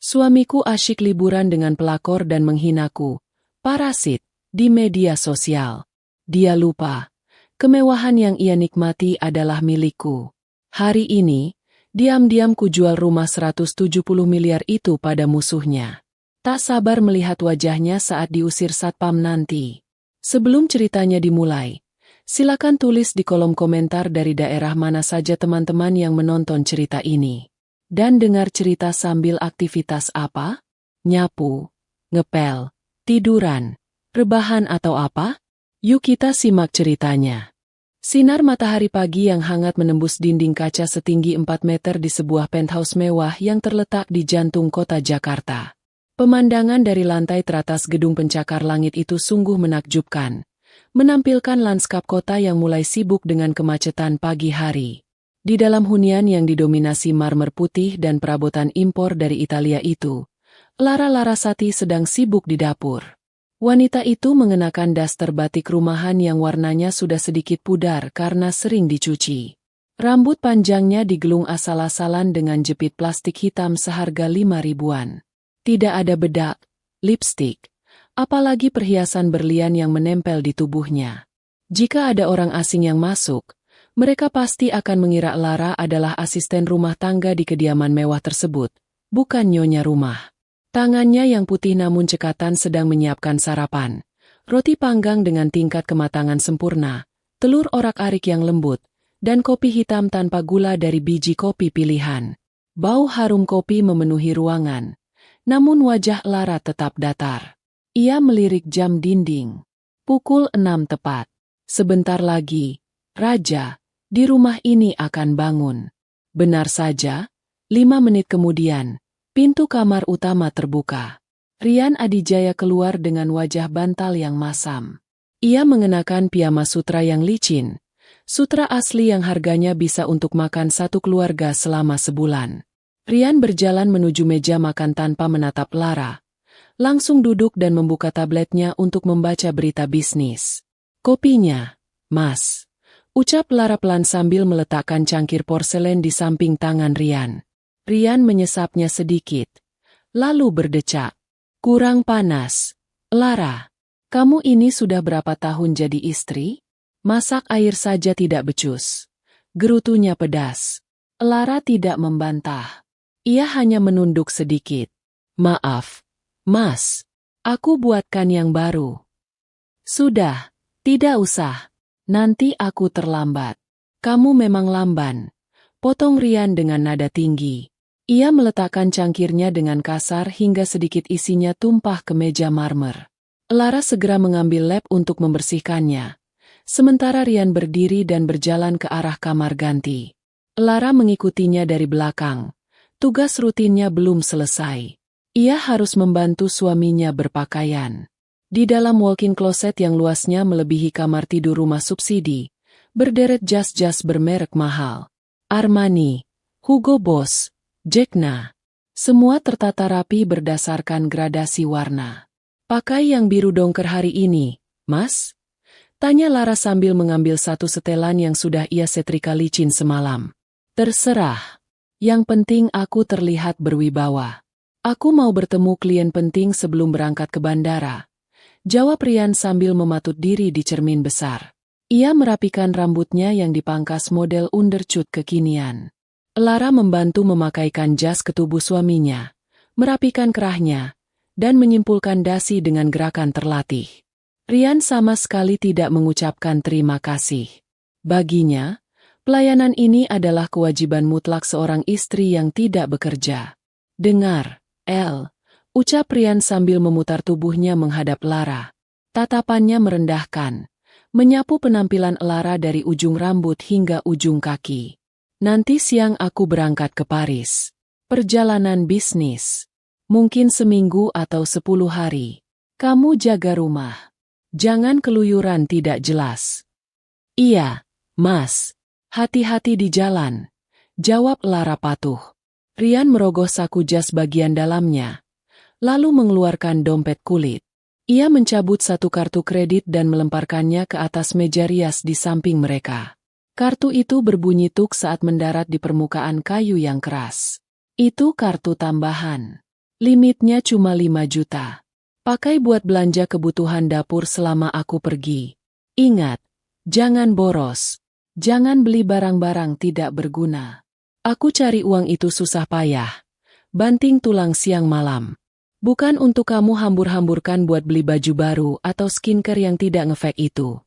Suamiku asyik liburan dengan pelakor dan menghinaku, parasit, di media sosial. Dia lupa, kemewahan yang ia nikmati adalah milikku. Hari ini, diam-diam kujual rumah 170 miliar itu pada musuhnya. Tak sabar melihat wajahnya saat diusir satpam nanti. Sebelum ceritanya dimulai, silakan tulis di kolom komentar dari daerah mana saja teman-teman yang menonton cerita ini. Dan dengar cerita sambil aktivitas apa? Nyapu, ngepel, tiduran, rebahan atau apa? Yuk kita simak ceritanya. Sinar matahari pagi yang hangat menembus dinding kaca setinggi 4 meter di sebuah penthouse mewah yang terletak di jantung kota Jakarta. Pemandangan dari lantai teratas gedung pencakar langit itu sungguh menakjubkan, menampilkan lanskap kota yang mulai sibuk dengan kemacetan pagi hari. Di dalam hunian yang didominasi marmer putih dan perabotan impor dari Italia itu, Lara Larasati sedang sibuk di dapur. Wanita itu mengenakan daster batik rumahan yang warnanya sudah sedikit pudar karena sering dicuci. Rambut panjangnya digelung asal-asalan dengan jepit plastik hitam seharga 5 ribuan. Tidak ada bedak, lipstik, apalagi perhiasan berlian yang menempel di tubuhnya. Jika ada orang asing yang masuk, mereka pasti akan mengira Lara adalah asisten rumah tangga di kediaman mewah tersebut, bukan nyonya rumah. Tangannya yang putih namun cekatan sedang menyiapkan sarapan. Roti panggang dengan tingkat kematangan sempurna, telur orak-arik yang lembut, dan kopi hitam tanpa gula dari biji kopi pilihan. Bau harum kopi memenuhi ruangan. Namun wajah Lara tetap datar. Ia melirik jam dinding. Pukul 6 tepat. Sebentar lagi, Raja di rumah ini akan bangun. Benar saja, 5 menit kemudian, pintu kamar utama terbuka. Rian Adijaya keluar dengan wajah bantal yang masam. Ia mengenakan piyama sutra yang licin, sutra asli yang harganya bisa untuk makan satu keluarga selama sebulan. Rian berjalan menuju meja makan tanpa menatap Lara. Langsung duduk dan membuka tabletnya untuk membaca berita bisnis. Kopinya, Mas. Ucap Lara pelan sambil meletakkan cangkir porselen di samping tangan Rian. Rian menyesapnya sedikit, lalu berdecak. Kurang panas. Lara, kamu ini sudah berapa tahun jadi istri? Masak air saja tidak becus. Gerutunya pedas. Lara tidak membantah. Ia hanya menunduk sedikit. Maaf, Mas. Aku buatkan yang baru. Sudah, tidak usah. Nanti aku terlambat. Kamu memang lamban. Potong Rian dengan nada tinggi. Ia meletakkan cangkirnya dengan kasar hingga sedikit isinya tumpah ke meja marmer. Lara segera mengambil lap untuk membersihkannya. Sementara Rian berdiri dan berjalan ke arah kamar ganti. Lara mengikutinya dari belakang. Tugas rutinnya belum selesai. Ia harus membantu suaminya berpakaian. Di dalam walk-in closet yang luasnya melebihi kamar tidur rumah subsidi, berderet jas-jas bermerek mahal. Armani, Hugo Boss, Jekna. Semua tertata rapi berdasarkan gradasi warna. Pakai yang biru dongker hari ini, Mas? Tanya Lara sambil mengambil satu setelan yang sudah ia setrika licin semalam. Terserah. Yang penting aku terlihat berwibawa. Aku mau bertemu klien penting sebelum berangkat ke bandara. Jawab Rian sambil mematut diri di cermin besar. Ia merapikan rambutnya yang dipangkas model undercut kekinian. Lara membantu memakaikan jas ke tubuh suaminya, merapikan kerahnya, dan menyimpulkan dasi dengan gerakan terlatih. Rian sama sekali tidak mengucapkan terima kasih. Baginya, pelayanan ini adalah kewajiban mutlak seorang istri yang tidak bekerja. Dengar, El, ucap Rian sambil memutar tubuhnya menghadap Lara. Tatapannya merendahkan, menyapu penampilan Lara dari ujung rambut hingga ujung kaki. Nanti siang aku berangkat ke Paris. Perjalanan bisnis. Mungkin seminggu atau 10 hari. Kamu jaga rumah. Jangan keluyuran tidak jelas. Iya, Mas. Hati-hati di jalan. Jawab Lara patuh. Rian merogoh saku jas bagian dalamnya, lalu mengeluarkan dompet kulit. Ia mencabut satu kartu kredit dan melemparkannya ke atas meja rias di samping mereka. Kartu itu berbunyi tuk saat mendarat di permukaan kayu yang keras. Itu kartu tambahan. Limitnya cuma 5 juta. Pakai buat belanja kebutuhan dapur selama aku pergi. Ingat, jangan boros. Jangan beli barang-barang tidak berguna. Aku cari uang itu susah payah. Banting tulang siang malam. Bukan untuk kamu hambur-hamburkan buat beli baju baru atau skincare yang tidak ngefek itu.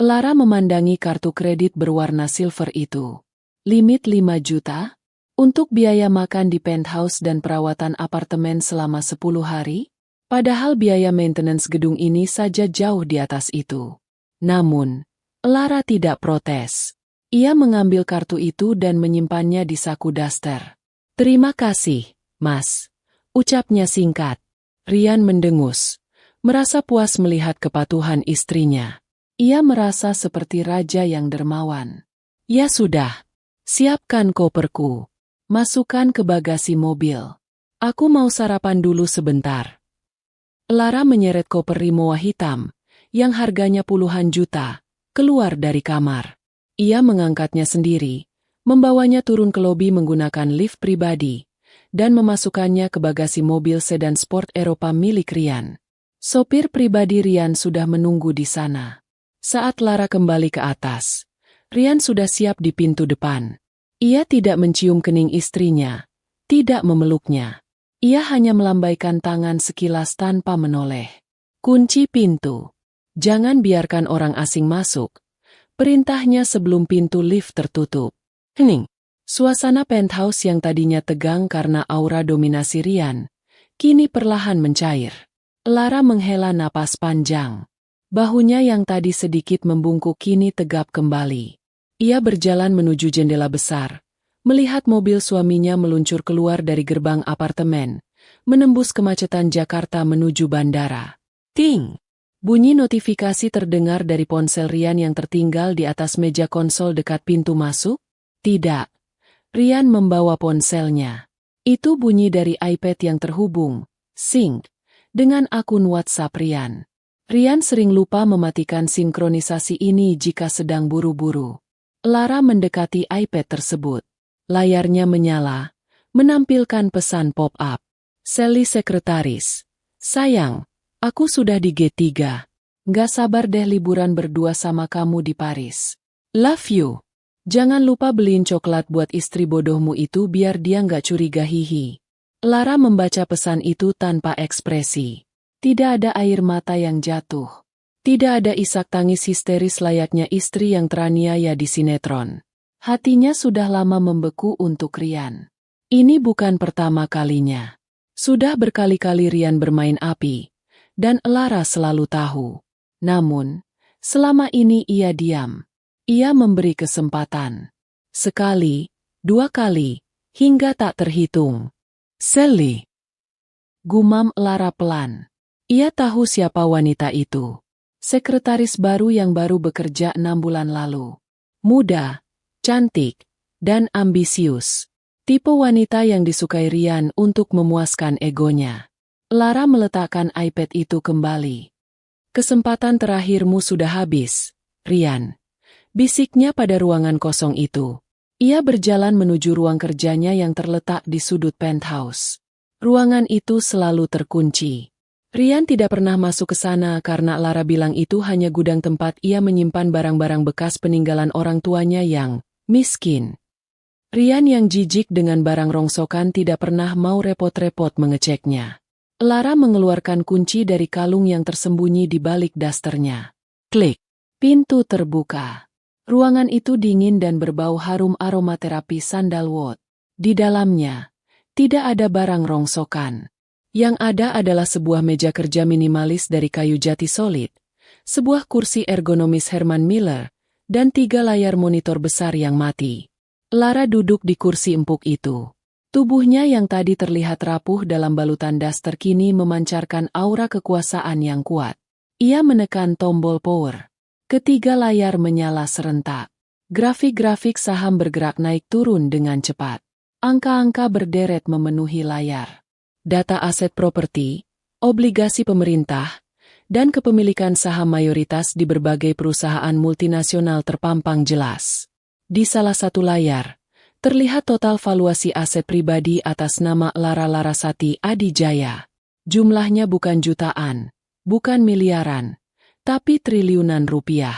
Lara memandangi kartu kredit berwarna silver itu. Limit 5 juta? Untuk biaya makan di penthouse dan perawatan apartemen selama 10 hari? Padahal biaya maintenance gedung ini saja jauh di atas itu. Namun, Lara tidak protes. Ia mengambil kartu itu dan menyimpannya di saku daster. Terima kasih, Mas. Ucapnya singkat. Rian mendengus. Merasa puas melihat kepatuhan istrinya. Ia merasa seperti raja yang dermawan. Ya sudah. Siapkan koperku. Masukkan ke bagasi mobil. Aku mau sarapan dulu sebentar. Lara menyeret koper Rimowa hitam, yang harganya puluhan juta, keluar dari kamar. Ia mengangkatnya sendiri, membawanya turun ke lobi menggunakan lift pribadi, dan memasukkannya ke bagasi mobil sedan sport Eropa milik Rian. Sopir pribadi Rian sudah menunggu di sana. Saat Lara kembali ke atas, Rian sudah siap di pintu depan. Ia tidak mencium kening istrinya, tidak memeluknya. Ia hanya melambaikan tangan sekilas tanpa menoleh. Kunci pintu. Jangan biarkan orang asing masuk. Perintahnya sebelum pintu lift tertutup. Hening. Suasana penthouse yang tadinya tegang karena aura dominasi Rian, kini perlahan mencair. Lara menghela napas panjang. Bahunya yang tadi sedikit membungkuk kini tegap kembali. Ia berjalan menuju jendela besar, melihat mobil suaminya meluncur keluar dari gerbang apartemen, menembus kemacetan Jakarta menuju bandara. Ting! Bunyi notifikasi terdengar dari ponsel Rian yang tertinggal di atas meja konsol dekat pintu masuk. Tidak. Rian membawa ponselnya. Itu bunyi dari iPad yang terhubung, sync, dengan akun WhatsApp Rian. Rian sering lupa mematikan sinkronisasi ini jika sedang buru-buru. Lara mendekati iPad tersebut. Layarnya menyala, menampilkan pesan pop-up. Sally sekretaris. Sayang. Aku sudah di G3. Nggak sabar deh liburan berdua sama kamu di Paris. Love you. Jangan lupa beliin coklat buat istri bodohmu itu biar dia nggak curiga hihi. Lara membaca pesan itu tanpa ekspresi. Tidak ada air mata yang jatuh. Tidak ada isak tangis histeris layaknya istri yang teraniaya di sinetron. Hatinya sudah lama membeku untuk Rian. Ini bukan pertama kalinya. Sudah berkali-kali Rian bermain api. Dan Lara selalu tahu. Namun, selama ini ia diam. Ia memberi kesempatan. Sekali, 2 kali, hingga tak terhitung. Sally. Gumam Lara pelan. Ia tahu siapa wanita itu. Sekretaris baru yang baru bekerja 6 bulan lalu. Muda, cantik, dan ambisius. Tipe wanita yang disukai Rian untuk memuaskan egonya. Lara meletakkan iPad itu kembali. Kesempatan terakhirmu sudah habis, Rian. Bisiknya pada ruangan kosong itu. Ia berjalan menuju ruang kerjanya yang terletak di sudut penthouse. Ruangan itu selalu terkunci. Rian tidak pernah masuk ke sana karena Lara bilang itu hanya gudang tempat ia menyimpan barang-barang bekas peninggalan orang tuanya yang miskin. Rian yang jijik dengan barang rongsokan tidak pernah mau repot-repot mengeceknya. Lara mengeluarkan kunci dari kalung yang tersembunyi di balik dasternya. Klik. Pintu terbuka. Ruangan itu dingin dan berbau harum aromaterapi sandalwood. Di dalamnya, tidak ada barang rongsokan. Yang ada adalah sebuah meja kerja minimalis dari kayu jati solid, sebuah kursi ergonomis Herman Miller, dan 3 layar monitor besar yang mati. Lara duduk di kursi empuk itu. Tubuhnya yang tadi terlihat rapuh dalam balutan daster kini memancarkan aura kekuasaan yang kuat. Ia menekan tombol power. Ketiga layar menyala serentak. Grafik-grafik saham bergerak naik turun dengan cepat. Angka-angka berderet memenuhi layar. Data aset properti, obligasi pemerintah, dan kepemilikan saham mayoritas di berbagai perusahaan multinasional terpampang jelas. Di salah satu layar, Terlihat total valuasi aset pribadi atas nama Lara Larasati Adijaya. Jumlahnya bukan jutaan, bukan miliaran, tapi triliunan rupiah.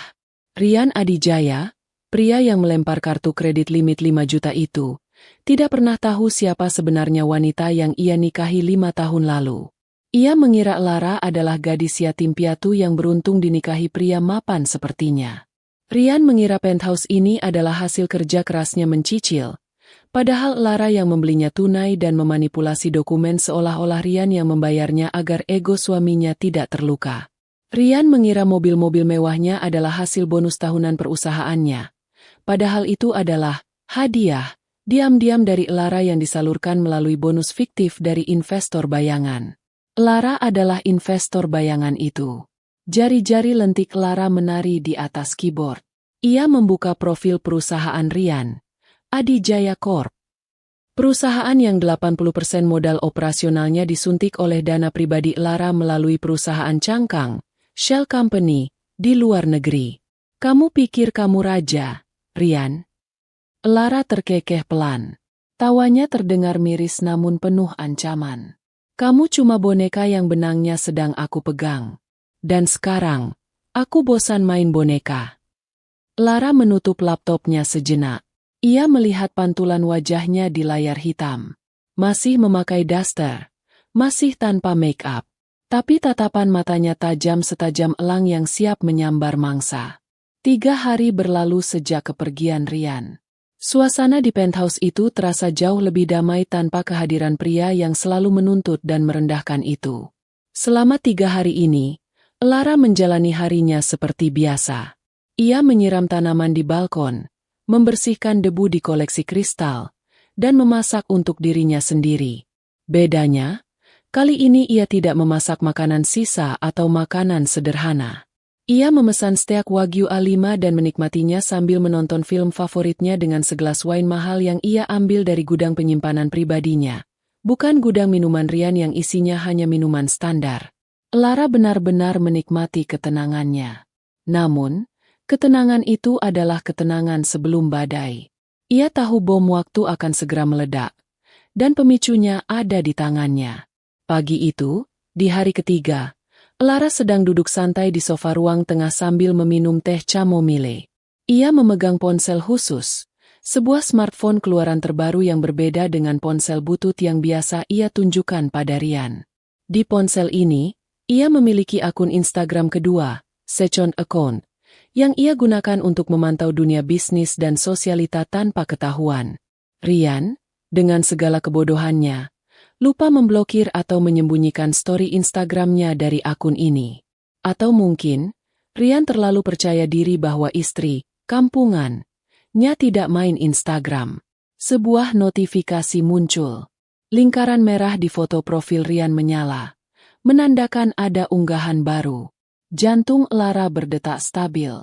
Rian Adijaya, pria yang melempar kartu kredit limit 5 juta itu, tidak pernah tahu siapa sebenarnya wanita yang ia nikahi 5 tahun lalu. Ia mengira Lara adalah gadis yatim piatu yang beruntung dinikahi pria mapan sepertinya. Rian mengira penthouse ini adalah hasil kerja kerasnya mencicil, padahal Lara yang membelinya tunai dan memanipulasi dokumen seolah-olah Rian yang membayarnya agar ego suaminya tidak terluka. Rian mengira mobil-mobil mewahnya adalah hasil bonus tahunan perusahaannya, padahal itu adalah hadiah diam-diam dari Lara yang disalurkan melalui bonus fiktif dari investor bayangan. Lara adalah investor bayangan itu. Jari-jari lentik Lara menari di atas keyboard. Ia membuka profil perusahaan Rian Adijaya Corp. Perusahaan yang 80% modal operasionalnya disuntik oleh dana pribadi Lara melalui perusahaan cangkang, Shell Company, di luar negeri. Kamu pikir kamu raja, Rian? Lara terkekeh pelan. Tawanya terdengar miris namun penuh ancaman. Kamu cuma boneka yang benangnya sedang aku pegang. Dan sekarang, aku bosan main boneka. Lara menutup laptopnya sejenak. Ia melihat pantulan wajahnya di layar hitam. Masih memakai daster. Masih tanpa make-up. Tapi tatapan matanya tajam setajam elang yang siap menyambar mangsa. 3 hari berlalu sejak kepergian Rian. Suasana di penthouse itu terasa jauh lebih damai tanpa kehadiran pria yang selalu menuntut dan merendahkan itu. Selama 3 hari ini, Lara menjalani harinya seperti biasa. Ia menyiram tanaman di balkon, membersihkan debu di koleksi kristal, dan memasak untuk dirinya sendiri. Bedanya, kali ini ia tidak memasak makanan sisa atau makanan sederhana. Ia memesan steak Wagyu A5 dan menikmatinya sambil menonton film favoritnya dengan segelas wine mahal yang ia ambil dari gudang penyimpanan pribadinya, bukan gudang minuman Rian yang isinya hanya minuman standar. Lara benar-benar menikmati ketenangannya. Namun, ketenangan itu adalah ketenangan sebelum badai. Ia tahu bom waktu akan segera meledak, dan pemicunya ada di tangannya. Pagi itu, di hari ketiga, Lara sedang duduk santai di sofa ruang tengah sambil meminum teh chamomile. Ia memegang ponsel khusus, sebuah smartphone keluaran terbaru yang berbeda dengan ponsel butut yang biasa ia tunjukkan pada Rian. Di ponsel ini, ia memiliki akun Instagram kedua, second account, yang ia gunakan untuk memantau dunia bisnis dan sosialita tanpa ketahuan. Rian, dengan segala kebodohannya, lupa memblokir atau menyembunyikan story Instagramnya dari akun ini. Atau mungkin, Rian terlalu percaya diri bahwa istri, kampungan-nya tidak main Instagram. Sebuah notifikasi muncul. Lingkaran merah di foto profil Rian menyala, menandakan ada unggahan baru. Jantung Lara berdetak stabil.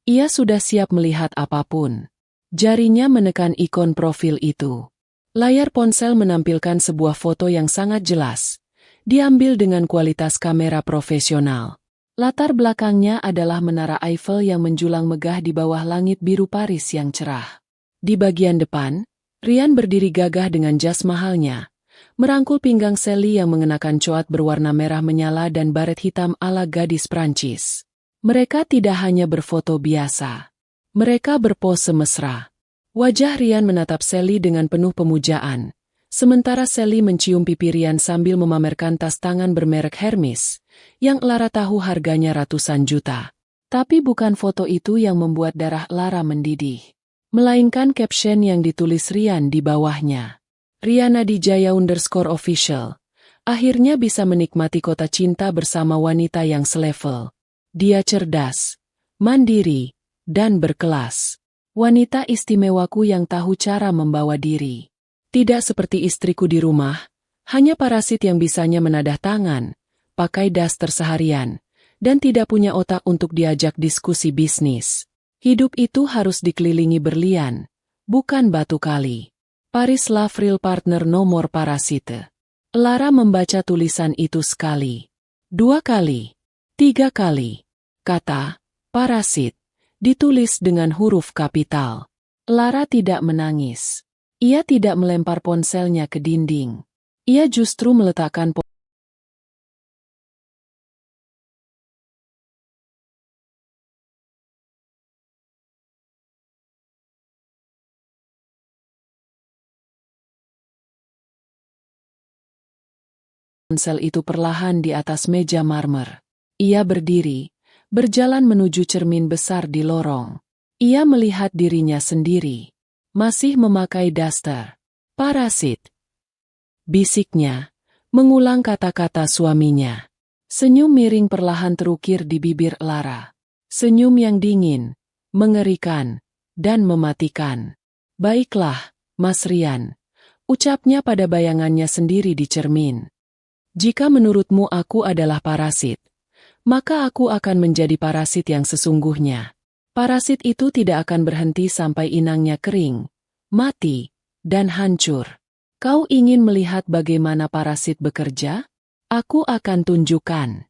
Ia sudah siap melihat apapun. Jarinya menekan ikon profil itu. Layar ponsel menampilkan sebuah foto yang sangat jelas, diambil dengan kualitas kamera profesional. Latar belakangnya adalah Menara Eiffel yang menjulang megah di bawah langit biru Paris yang cerah. Di bagian depan, Rian berdiri gagah dengan jas mahalnya, merangkul pinggang Sally yang mengenakan coat berwarna merah menyala dan baret hitam ala gadis Prancis. Mereka tidak hanya berfoto biasa. Mereka berpose mesra. Wajah Rian menatap Sally dengan penuh pemujaan, sementara Sally mencium pipi Rian sambil memamerkan tas tangan bermerek Hermes, yang Lara tahu harganya ratusan juta. Tapi bukan foto itu yang membuat darah Lara mendidih, melainkan caption yang ditulis Rian di bawahnya. Rian Adijaya_official. Akhirnya bisa menikmati kota cinta bersama wanita yang selevel. Dia cerdas, mandiri, dan berkelas. Wanita istimewaku yang tahu cara membawa diri. Tidak seperti istriku di rumah, hanya parasit yang bisanya menadah tangan, pakai daster seharian, dan tidak punya otak untuk diajak diskusi bisnis. Hidup itu harus dikelilingi berlian, bukan batu kali. Paris Lavril partner nomor parasite. Lara membaca tulisan itu sekali, 2 kali, 3 kali. Kata, parasit, ditulis dengan huruf kapital. Lara tidak menangis. Ia tidak melempar ponselnya ke dinding. Ia justru meletakkan ponsel itu perlahan di atas meja marmer. Ia berdiri, berjalan menuju cermin besar di lorong. Ia melihat dirinya sendiri. Masih memakai daster. Parasit. Bisiknya, mengulang kata-kata suaminya. Senyum miring perlahan terukir di bibir Lara. Senyum yang dingin, mengerikan, dan mematikan. Baiklah, Mas Rian, ucapnya pada bayangannya sendiri di cermin. Jika menurutmu aku adalah parasit, maka aku akan menjadi parasit yang sesungguhnya. Parasit itu tidak akan berhenti sampai inangnya kering, mati, dan hancur. Kau ingin melihat bagaimana parasit bekerja? Aku akan tunjukkan.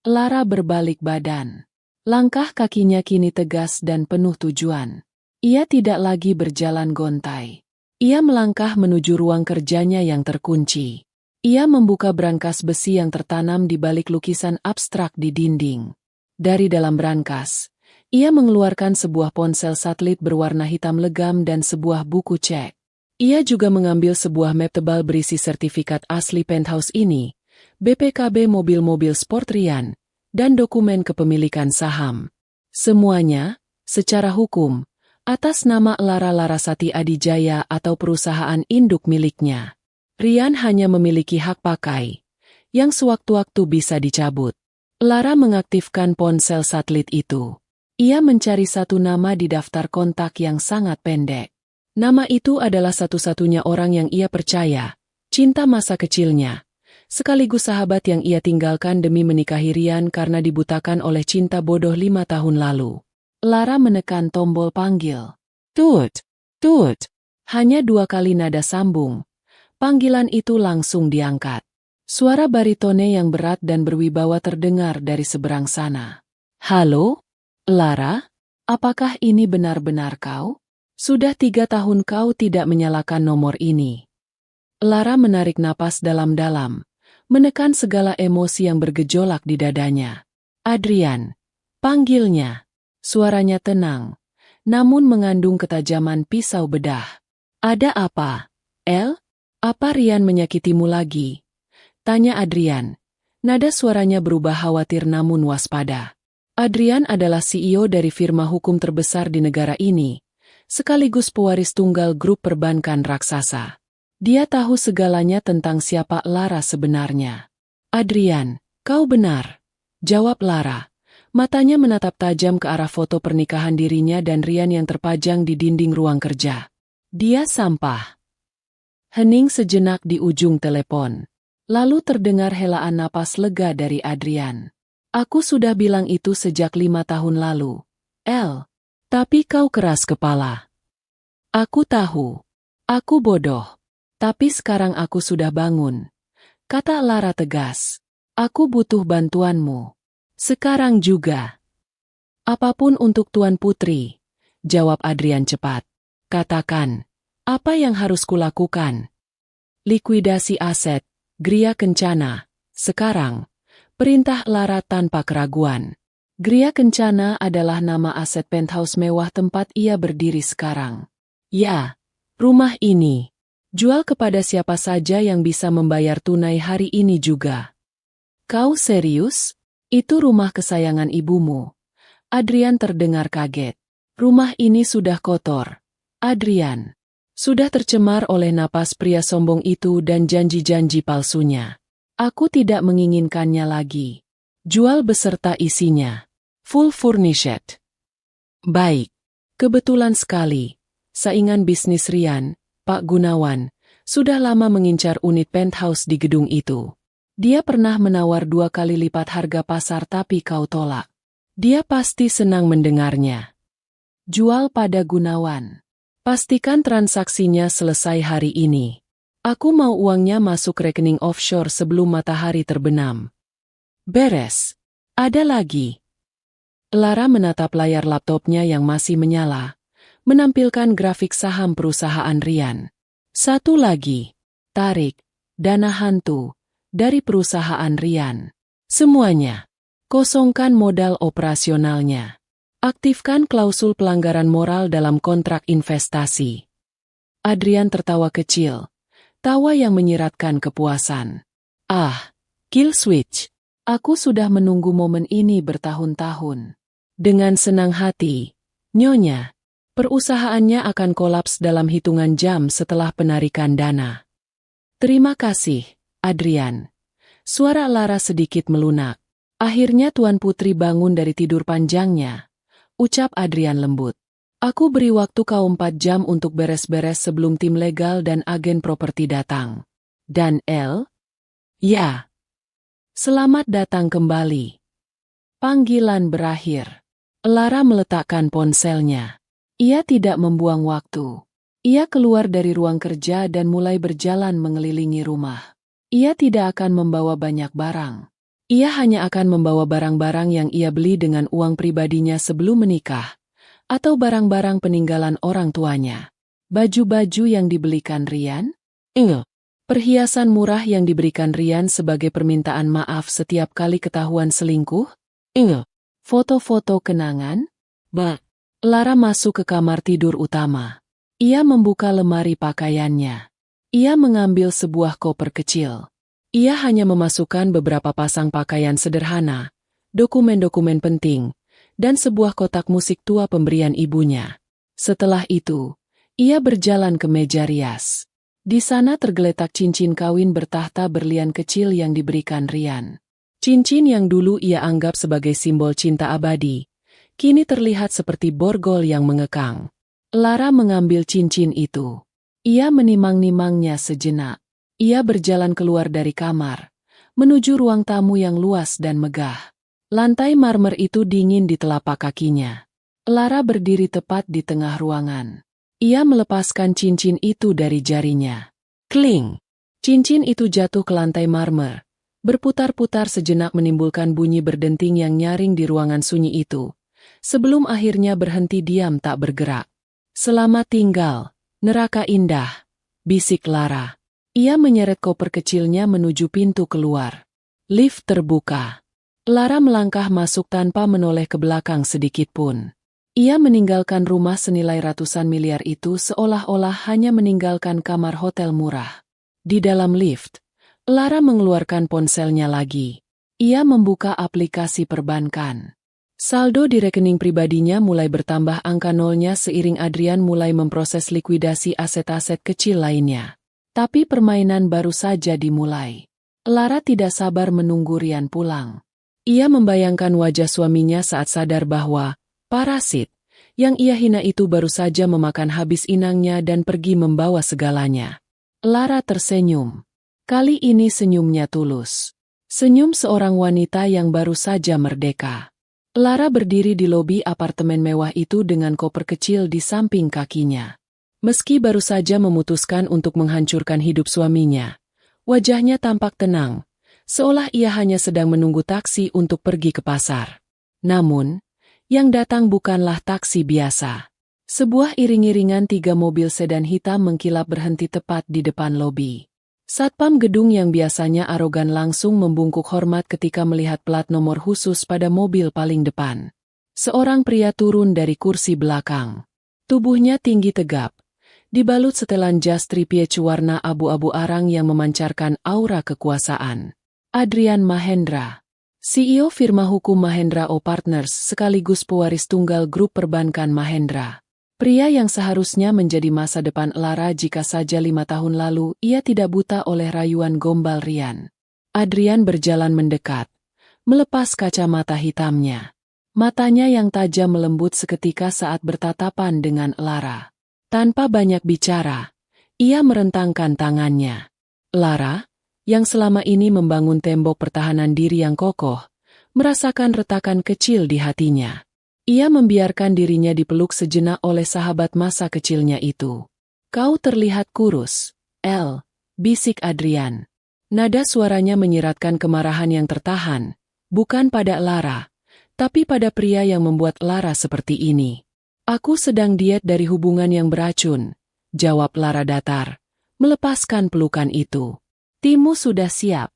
Lara berbalik badan. Langkah kakinya kini tegas dan penuh tujuan. Ia tidak lagi berjalan gontai. Ia melangkah menuju ruang kerjanya yang terkunci. Ia membuka brankas besi yang tertanam di balik lukisan abstrak di dinding. Dari dalam brankas, ia mengeluarkan sebuah ponsel satelit berwarna hitam legam dan sebuah buku cek. Ia juga mengambil sebuah map tebal berisi sertifikat asli penthouse ini, BPKB mobil-mobil sport Rian, dan dokumen kepemilikan saham. Semuanya, secara hukum, atas nama Lara Larasati Adijaya atau perusahaan induk miliknya. Rian hanya memiliki hak pakai, yang sewaktu-waktu bisa dicabut. Lara mengaktifkan ponsel satelit itu. Ia mencari satu nama di daftar kontak yang sangat pendek. Nama itu adalah satu-satunya orang yang ia percaya, cinta masa kecilnya, sekaligus sahabat yang ia tinggalkan demi menikahi Rian karena dibutakan oleh cinta bodoh 5 tahun lalu. Lara menekan tombol panggil. Tut, tut. Hanya 2 kali nada sambung. Panggilan itu langsung diangkat. Suara baritone yang berat dan berwibawa terdengar dari seberang sana. Halo? Lara? Apakah ini benar-benar kau? Sudah 3 tahun kau tidak menyalakan nomor ini. Lara menarik napas dalam-dalam, menekan segala emosi yang bergejolak di dadanya. Adrian, panggilnya. Suaranya tenang, namun mengandung ketajaman pisau bedah. Ada apa, El? Apa Rian menyakitimu lagi? Tanya Adrian. Nada suaranya berubah khawatir namun waspada. Adrian adalah CEO dari firma hukum terbesar di negara ini, sekaligus pewaris tunggal grup perbankan raksasa. Dia tahu segalanya tentang siapa Lara sebenarnya. Adrian, kau benar. Jawab Lara. Matanya menatap tajam ke arah foto pernikahan dirinya dan Rian yang terpajang di dinding ruang kerja. Dia sampah. Hening sejenak di ujung telepon. Lalu terdengar helaan napas lega dari Adrian. Aku sudah bilang itu sejak 5 tahun lalu. El. Tapi kau keras kepala. Aku tahu. Aku bodoh. Tapi sekarang aku sudah bangun. Kata Lara tegas. Aku butuh bantuanmu. Sekarang juga. Apapun untuk Tuan Putri. Jawab Adrian cepat. Katakan. Apa yang harus kulakukan? Likuidasi aset, Gria Kencana. Sekarang, perintah Lara tanpa keraguan. Gria Kencana adalah nama aset penthouse mewah tempat ia berdiri sekarang. Ya, rumah ini. Jual kepada siapa saja yang bisa membayar tunai hari ini juga. Kau serius? Itu rumah kesayangan ibumu. Adrian terdengar kaget. Rumah ini sudah kotor. Adrian. Sudah tercemar oleh napas pria sombong itu dan janji-janji palsunya. Aku tidak menginginkannya lagi. Jual beserta isinya. Full furnished. Baik. Kebetulan sekali. Saingan bisnis Rian, Pak Gunawan, sudah lama mengincar unit penthouse di gedung itu. Dia pernah menawar 2 kali lipat harga pasar tapi kau tolak. Dia pasti senang mendengarnya. Jual pada Gunawan. Pastikan transaksinya selesai hari ini. Aku mau uangnya masuk rekening offshore sebelum matahari terbenam. Beres. Ada lagi. Lara menatap layar laptopnya yang masih menyala, menampilkan grafik saham perusahaan Ryan. Satu lagi, tarik dana hantu dari perusahaan Ryan. Semuanya. Kosongkan modal operasionalnya. Aktifkan klausul pelanggaran moral dalam kontrak investasi. Adrian tertawa kecil. Tawa yang menyiratkan kepuasan. Ah, kill switch. Aku sudah menunggu momen ini bertahun-tahun. Dengan senang hati, Nyonya, perusahaannya akan kolaps dalam hitungan jam setelah penarikan dana. Terima kasih, Adrian. Suara Lara sedikit melunak. Akhirnya Tuan Putri bangun dari tidur panjangnya. Ucap Adrian lembut. Aku beri waktu kau 4 jam untuk beres-beres sebelum tim legal dan agen properti datang. Dan El? Ya. Selamat datang kembali. Panggilan berakhir. Lara meletakkan ponselnya. Ia tidak membuang waktu. Ia keluar dari ruang kerja dan mulai berjalan mengelilingi rumah. Ia tidak akan membawa banyak barang. Ia hanya akan membawa barang-barang yang ia beli dengan uang pribadinya sebelum menikah, atau barang-barang peninggalan orang tuanya. Baju-baju yang dibelikan Ryan? Perhiasan murah yang diberikan Ryan sebagai permintaan maaf setiap kali ketahuan selingkuh? Foto-foto kenangan? Lara masuk ke kamar tidur utama. Ia membuka lemari pakaiannya. Ia mengambil sebuah koper kecil. Ia hanya memasukkan beberapa pasang pakaian sederhana, dokumen-dokumen penting, dan sebuah kotak musik tua pemberian ibunya. Setelah itu, ia berjalan ke meja rias. Di sana tergeletak cincin kawin bertahta berlian kecil yang diberikan Ryan. Cincin yang dulu ia anggap sebagai simbol cinta abadi, kini terlihat seperti borgol yang mengekang. Lara mengambil cincin itu. Ia menimang-nimangnya sejenak. Ia berjalan keluar dari kamar, menuju ruang tamu yang luas dan megah. Lantai marmer itu dingin di telapak kakinya. Lara berdiri tepat di tengah ruangan. Ia melepaskan cincin itu dari jarinya. Kling! Cincin itu jatuh ke lantai marmer. Berputar-putar sejenak menimbulkan bunyi berdenting yang nyaring di ruangan sunyi itu, sebelum akhirnya berhenti diam tak bergerak. Selamat tinggal, neraka indah, bisik Lara. Ia menyeret koper kecilnya menuju pintu keluar. Lift terbuka. Lara melangkah masuk tanpa menoleh ke belakang sedikitpun. Ia meninggalkan rumah senilai ratusan miliar itu seolah-olah hanya meninggalkan kamar hotel murah. Di dalam lift, Lara mengeluarkan ponselnya lagi. Ia membuka aplikasi perbankan. Saldo di rekening pribadinya mulai bertambah angka nolnya seiring Adrian mulai memproses likuidasi aset-aset kecil lainnya. Tapi permainan baru saja dimulai. Lara tidak sabar menunggu Ryan pulang. Ia membayangkan wajah suaminya saat sadar bahwa parasit yang ia hina itu baru saja memakan habis inangnya dan pergi membawa segalanya. Lara tersenyum. Kali ini senyumnya tulus. Senyum seorang wanita yang baru saja merdeka. Lara berdiri di lobi apartemen mewah itu dengan koper kecil di samping kakinya. Meski baru saja memutuskan untuk menghancurkan hidup suaminya, wajahnya tampak tenang, seolah ia hanya sedang menunggu taksi untuk pergi ke pasar. Namun, yang datang bukanlah taksi biasa. Sebuah iring-iringan 3 mobil sedan hitam mengkilap berhenti tepat di depan lobi. Satpam gedung yang biasanya arogan langsung membungkuk hormat ketika melihat plat nomor khusus pada mobil paling depan. Seorang pria turun dari kursi belakang. Tubuhnya tinggi tegap, dibalut setelan jas tripiece warna abu-abu arang yang memancarkan aura kekuasaan. Adrian Mahendra, CEO firma hukum Mahendra O Partners sekaligus pewaris tunggal grup perbankan Mahendra. Pria yang seharusnya menjadi masa depan Lara jika saja 5 tahun lalu ia tidak buta oleh rayuan gombal Ryan. Adrian berjalan mendekat, melepas kacamata hitamnya. Matanya yang tajam melembut seketika saat bertatapan dengan Lara. Tanpa banyak bicara, ia merentangkan tangannya. Lara, yang selama ini membangun tembok pertahanan diri yang kokoh, merasakan retakan kecil di hatinya. Ia membiarkan dirinya dipeluk sejenak oleh sahabat masa kecilnya itu. Kau terlihat kurus, El, bisik Adrian. Nada suaranya menyiratkan kemarahan yang tertahan, bukan pada Lara, tapi pada pria yang membuat Lara seperti ini. Aku sedang diet dari hubungan yang beracun, jawab Lara datar, melepaskan pelukan itu. Timmu sudah siap.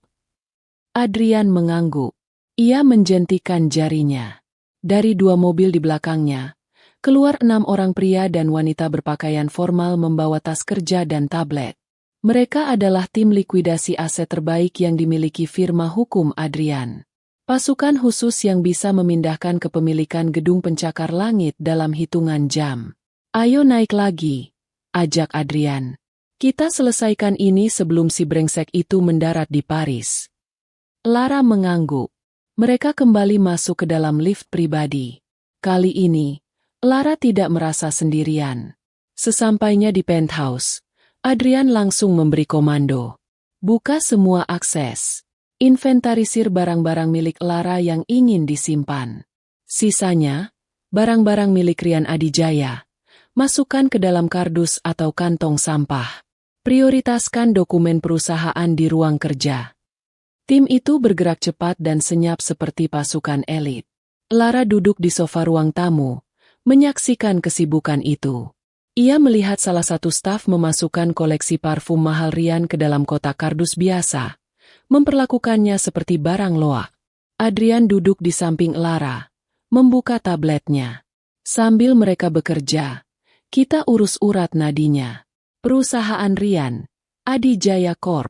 Adrian mengangguk. Ia menjentikan jarinya. Dari 2 mobil di belakangnya, keluar 6 orang pria dan wanita berpakaian formal membawa tas kerja dan tablet. Mereka adalah tim likuidasi aset terbaik yang dimiliki firma hukum Adrian. Pasukan khusus yang bisa memindahkan kepemilikan gedung pencakar langit dalam hitungan jam. Ayo naik lagi, ajak Adrian. Kita selesaikan ini sebelum si brengsek itu mendarat di Paris. Lara mengangguk. Mereka kembali masuk ke dalam lift pribadi. Kali ini, Lara tidak merasa sendirian. Sesampainya di penthouse, Adrian langsung memberi komando. Buka semua akses. Inventarisir barang-barang milik Lara yang ingin disimpan. Sisanya, barang-barang milik Rian Adijaya. Masukkan ke dalam kardus atau kantong sampah. Prioritaskan dokumen perusahaan di ruang kerja. Tim itu bergerak cepat dan senyap seperti pasukan elit. Lara duduk di sofa ruang tamu, menyaksikan kesibukan itu. Ia melihat salah satu staf memasukkan koleksi parfum mahal Rian ke dalam kotak kardus biasa. Memperlakukannya seperti barang loak. Adrian duduk di samping Lara, membuka tabletnya. Sambil mereka bekerja, kita urus urat nadinya. Perusahaan Rian Adijaya Corp.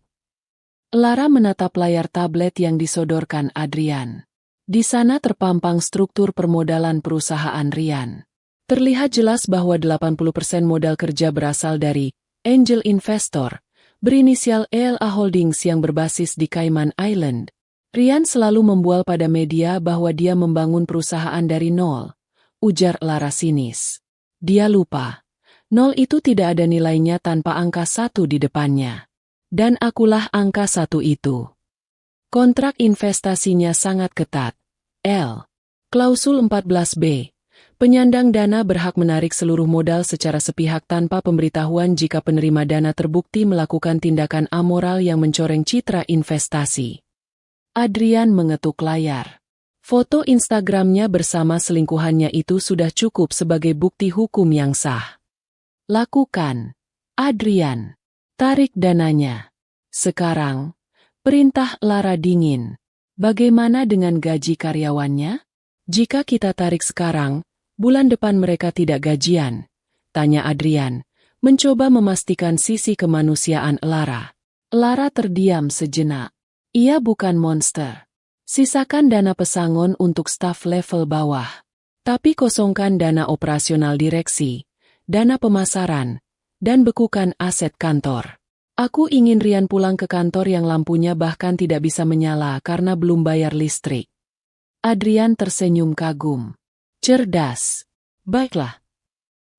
Lara menatap layar tablet yang disodorkan Adrian. Di sana terpampang struktur permodalan perusahaan Rian. Terlihat jelas bahwa 80% modal kerja berasal dari angel investor, berinisial ELA Holdings yang berbasis di Cayman Island. Rian selalu membual pada media bahwa dia membangun perusahaan dari nol, ujar Lara sinis. Dia lupa, nol itu tidak ada nilainya tanpa angka 1 di depannya. Dan akulah angka 1 itu. Kontrak investasinya sangat ketat. L. Klausul 14B. Penyandang dana berhak menarik seluruh modal secara sepihak tanpa pemberitahuan jika penerima dana terbukti melakukan tindakan amoral yang mencoreng citra investasi. Adrian mengetuk layar. Foto Instagramnya bersama selingkuhannya itu sudah cukup sebagai bukti hukum yang sah. Lakukan. Adrian. Tarik dananya. Sekarang, perintah Lara dingin. Bagaimana dengan gaji karyawannya? Jika kita tarik sekarang, bulan depan mereka tidak gajian, tanya Adrian, mencoba memastikan sisi kemanusiaan Lara. Lara terdiam sejenak. Ia bukan monster. Sisakan dana pesangon untuk staf level bawah. Tapi kosongkan dana operasional direksi, dana pemasaran, dan bekukan aset kantor. Aku ingin Rian pulang ke kantor yang lampunya bahkan tidak bisa menyala karena belum bayar listrik. Adrian tersenyum kagum. Cerdas. Baiklah.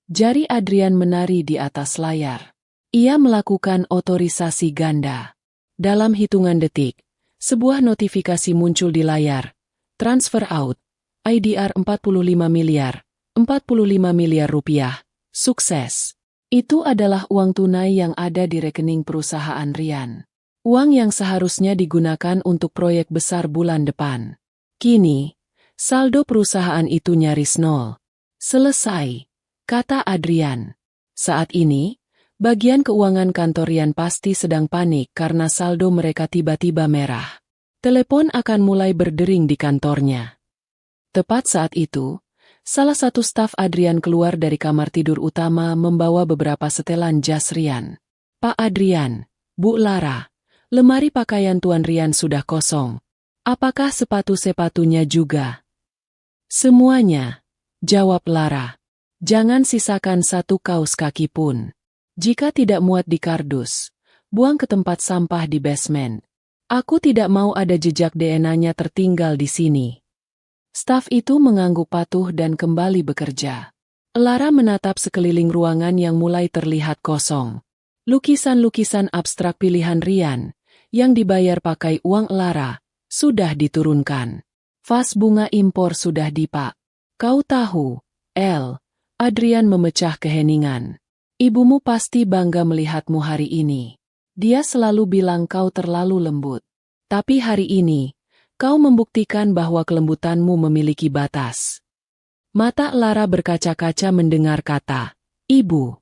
Jari Adrian menari di atas layar. Ia melakukan otorisasi ganda. Dalam hitungan detik, sebuah notifikasi muncul di layar. Transfer out. IDR 45 miliar. 45 miliar rupiah. Sukses. Itu adalah uang tunai yang ada di rekening perusahaan Rian. Uang yang seharusnya digunakan untuk proyek besar bulan depan. Kini, saldo perusahaan itu nyaris nol. Selesai, kata Adrian. Saat ini, bagian keuangan kantor Rian pasti sedang panik karena saldo mereka tiba-tiba merah. Telepon akan mulai berdering di kantornya. Tepat saat itu, salah satu staf Adrian keluar dari kamar tidur utama membawa beberapa setelan jas Rian. Pak Adrian, Bu Lara, lemari pakaian Tuan Rian sudah kosong. Apakah sepatu-sepatunya juga? Semuanya, jawab Lara. Jangan sisakan satu kaos kaki pun. Jika tidak muat di kardus, buang ke tempat sampah di basement. Aku tidak mau ada jejak DNA-nya tertinggal di sini. Staf itu mengangguk patuh dan kembali bekerja. Lara menatap sekeliling ruangan yang mulai terlihat kosong. Lukisan-lukisan abstrak pilihan Rian, yang dibayar pakai uang Lara, sudah diturunkan. Vas bunga impor sudah dipak. Kau tahu, El, Adrian memecah keheningan. Ibumu pasti bangga melihatmu hari ini. Dia selalu bilang kau terlalu lembut. Tapi hari ini, kau membuktikan bahwa kelembutanmu memiliki batas. Mata Lara berkaca-kaca mendengar kata, "Ibu."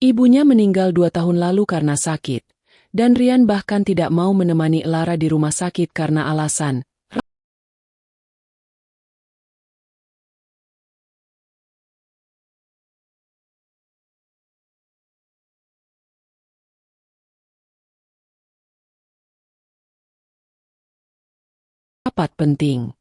Ibunya meninggal 2 tahun lalu karena sakit, dan Rian bahkan tidak mau menemani Lara di rumah sakit karena alasan rapat penting.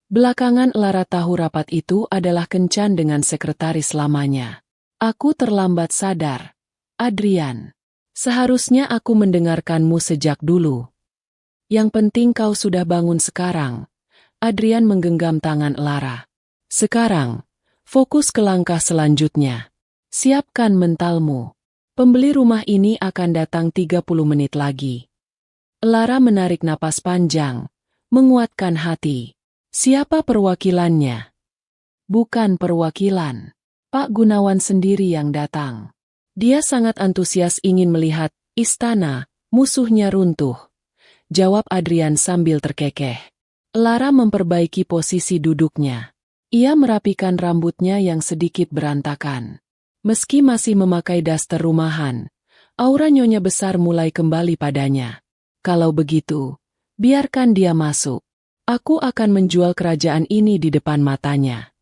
Belakangan Lara tahu rapat itu adalah kencan dengan sekretaris lamanya. "Aku terlambat sadar, Adrian. Seharusnya aku mendengarkanmu sejak dulu. Yang penting kau sudah bangun sekarang." Adrian menggenggam tangan Lara. "Sekarang, fokus ke langkah selanjutnya. Siapkan mentalmu. Pembeli rumah ini akan datang 30 menit lagi." Lara menarik napas panjang, menguatkan hati. Siapa perwakilannya? Bukan perwakilan. Pak Gunawan sendiri yang datang. Dia sangat antusias ingin melihat istana musuhnya runtuh, jawab Adrian sambil terkekeh. Lara memperbaiki posisi duduknya. Ia merapikan rambutnya yang sedikit berantakan. Meski masih memakai daster rumahan, aura nyonya besar mulai kembali padanya. "Kalau begitu, biarkan dia masuk. Aku akan menjual kerajaan ini di depan matanya."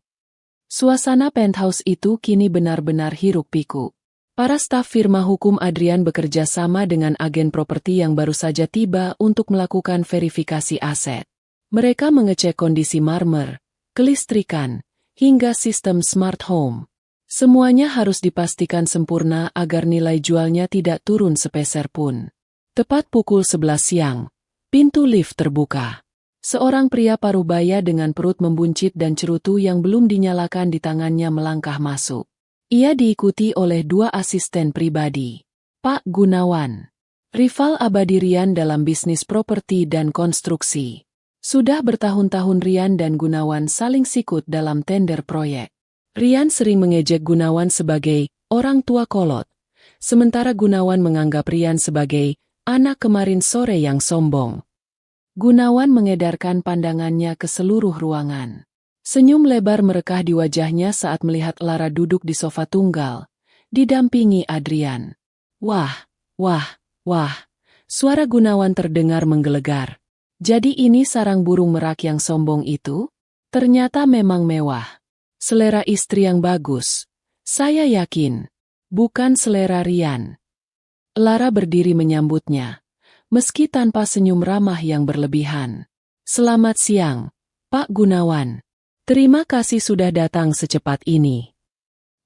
Suasana penthouse itu kini benar-benar hiruk-pikuk. Para staf firma hukum Adrian bekerja sama dengan agen properti yang baru saja tiba untuk melakukan verifikasi aset. Mereka mengecek kondisi marmer, kelistrikan, hingga sistem smart home. Semuanya harus dipastikan sempurna agar nilai jualnya tidak turun sepeser pun. Tepat pukul 11 siang, pintu lift terbuka. Seorang pria parubaya dengan perut membuncit dan cerutu yang belum dinyalakan di tangannya melangkah masuk. Ia diikuti oleh 2 asisten pribadi. Pak Gunawan, rival abadi Rian dalam bisnis properti dan konstruksi. Sudah bertahun-tahun Rian dan Gunawan saling sikut dalam tender proyek. Rian sering mengejek Gunawan sebagai orang tua kolot, sementara Gunawan menganggap Rian sebagai anak kemarin sore yang sombong. Gunawan mengedarkan pandangannya ke seluruh ruangan. Senyum lebar merekah di wajahnya saat melihat Lara duduk di sofa tunggal, didampingi Adrian. Wah, wah, wah, suara Gunawan terdengar menggelegar. Jadi ini sarang burung merak yang sombong itu? Ternyata memang mewah. Selera istri yang bagus. Saya yakin. Bukan selera Rian. Lara berdiri menyambutnya, meski tanpa senyum ramah yang berlebihan. "Selamat siang, Pak Gunawan. Terima kasih sudah datang secepat ini.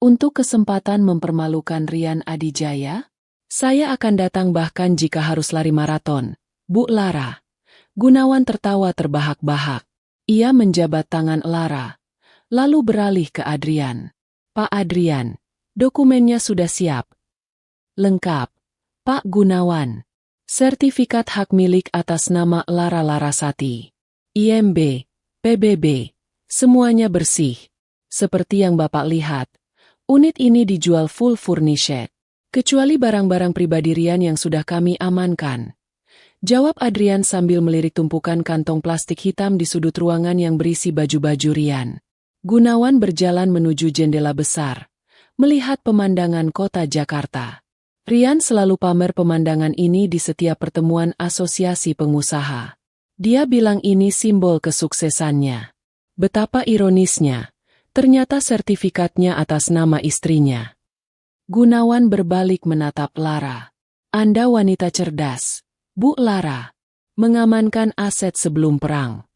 Untuk kesempatan mempermalukan Rian Adijaya, saya akan datang bahkan jika harus lari maraton, Bu Lara." Gunawan tertawa terbahak-bahak. Ia menjabat tangan Lara, lalu beralih ke Adrian. "Pak Adrian, dokumennya sudah siap." "Lengkap, Pak Gunawan. Sertifikat hak milik atas nama Lara Larasati, IMB, PBB, semuanya bersih. Seperti yang Bapak lihat, unit ini dijual full furnished, kecuali barang-barang pribadi Rian yang sudah kami amankan," jawab Adrian sambil melirik tumpukan kantong plastik hitam di sudut ruangan yang berisi baju-baju Rian. Gunawan berjalan menuju jendela besar, melihat pemandangan kota Jakarta. Rian selalu pamer pemandangan ini di setiap pertemuan asosiasi pengusaha. Dia bilang ini simbol kesuksesannya. Betapa ironisnya, ternyata sertifikatnya atas nama istrinya. Gunawan berbalik menatap Lara. "Anda wanita cerdas, Bu Lara. Mengamankan aset sebelum perang."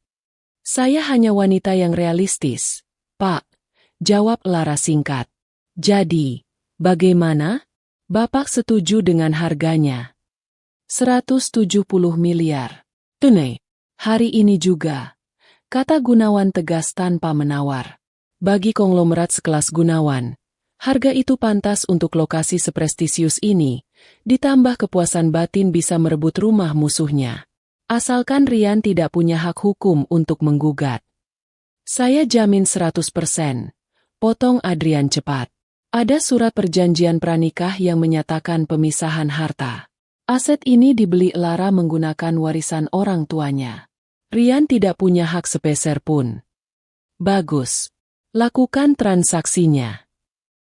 "Saya hanya wanita yang realistis, Pak," jawab Lara singkat. "Jadi, bagaimana? Bapak setuju dengan harganya?" 170 miliar. "Tunai. Hari ini juga," kata Gunawan tegas tanpa menawar. Bagi konglomerat sekelas Gunawan, harga itu pantas untuk lokasi seprestisius ini, ditambah kepuasan batin bisa merebut rumah musuhnya. Asalkan Rian tidak punya hak hukum untuk menggugat. "Saya jamin 100%, potong Adrian cepat. Ada surat perjanjian pranikah yang menyatakan pemisahan harta. Aset ini dibeli Lara menggunakan warisan orang tuanya. Rian tidak punya hak sepeser pun." "Bagus. Lakukan transaksinya.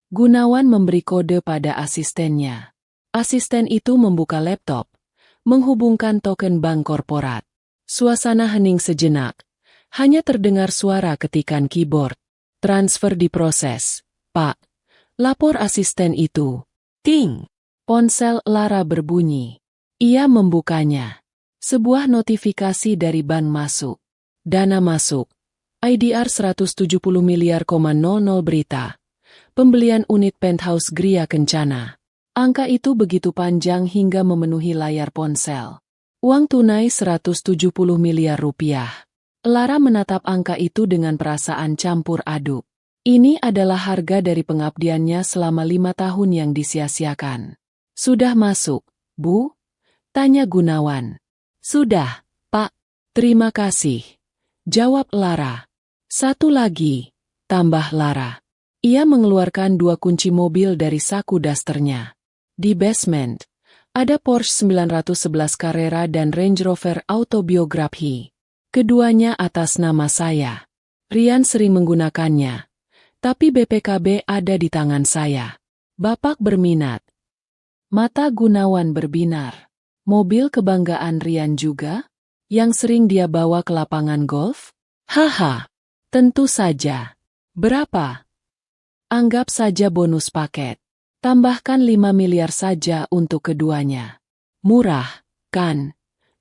Gunawan memberi kode pada asistennya. Asisten itu membuka laptop, menghubungkan token bank korporat. Suasana hening sejenak. Hanya terdengar suara ketikan keyboard. Transfer diproses, Pak. Lapor asisten itu. Ting! Ponsel Lara berbunyi. Ia membukanya. Sebuah notifikasi dari bank masuk. Dana masuk. IDR 170 miliar,00 berita. Pembelian unit penthouse Gria Kencana. Angka itu begitu panjang hingga memenuhi layar ponsel. Uang tunai 170 miliar rupiah. Lara menatap angka itu dengan perasaan campur aduk. Ini adalah harga dari pengabdiannya selama 5 tahun yang disia-siakan. Sudah masuk, Bu? Tanya Gunawan. Sudah, Pak. Terima kasih. Jawab Lara. Satu lagi, tambah Lara. Ia mengeluarkan 2 kunci mobil dari saku dasternya. Di basement, ada Porsche 911 Carrera dan Range Rover Autobiography. Keduanya atas nama saya. Rian sering menggunakannya. Tapi BPKB ada di tangan saya. Bapak berminat. Mata Gunawan berbinar. Mobil kebanggaan Rian juga? Yang sering dia bawa ke lapangan golf? Haha. Tentu saja. Berapa? Anggap saja bonus paket. Tambahkan 5 miliar saja untuk keduanya. Murah, kan?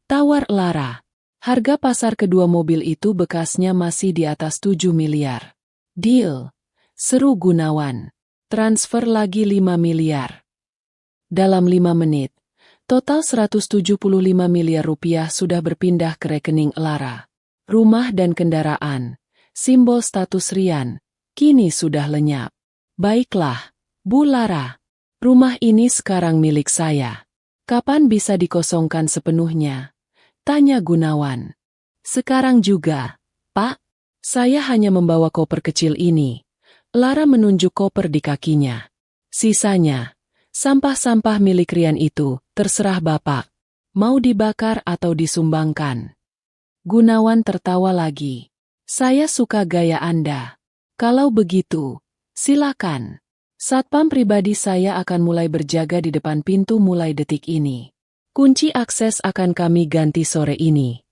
Tawar Lara. Harga pasar kedua mobil itu bekasnya masih di atas 7 miliar. Deal. Seru Gunawan. Transfer lagi 5 miliar. Dalam 5 menit, total 175 miliar rupiah sudah berpindah ke rekening Lara. Rumah dan kendaraan. Simbol status Rian, kini sudah lenyap. Baiklah, Bu Lara. Rumah ini sekarang milik saya. Kapan bisa dikosongkan sepenuhnya? Tanya Gunawan. Sekarang juga, Pak. Saya hanya membawa koper kecil ini. Lara menunjuk koper di kakinya. Sisanya, sampah-sampah milik Rian itu, terserah Bapak. Mau dibakar atau disumbangkan. Gunawan tertawa lagi. Saya suka gaya Anda. Kalau begitu, silakan. Satpam pribadi saya akan mulai berjaga di depan pintu mulai detik ini. Kunci akses akan kami ganti sore ini.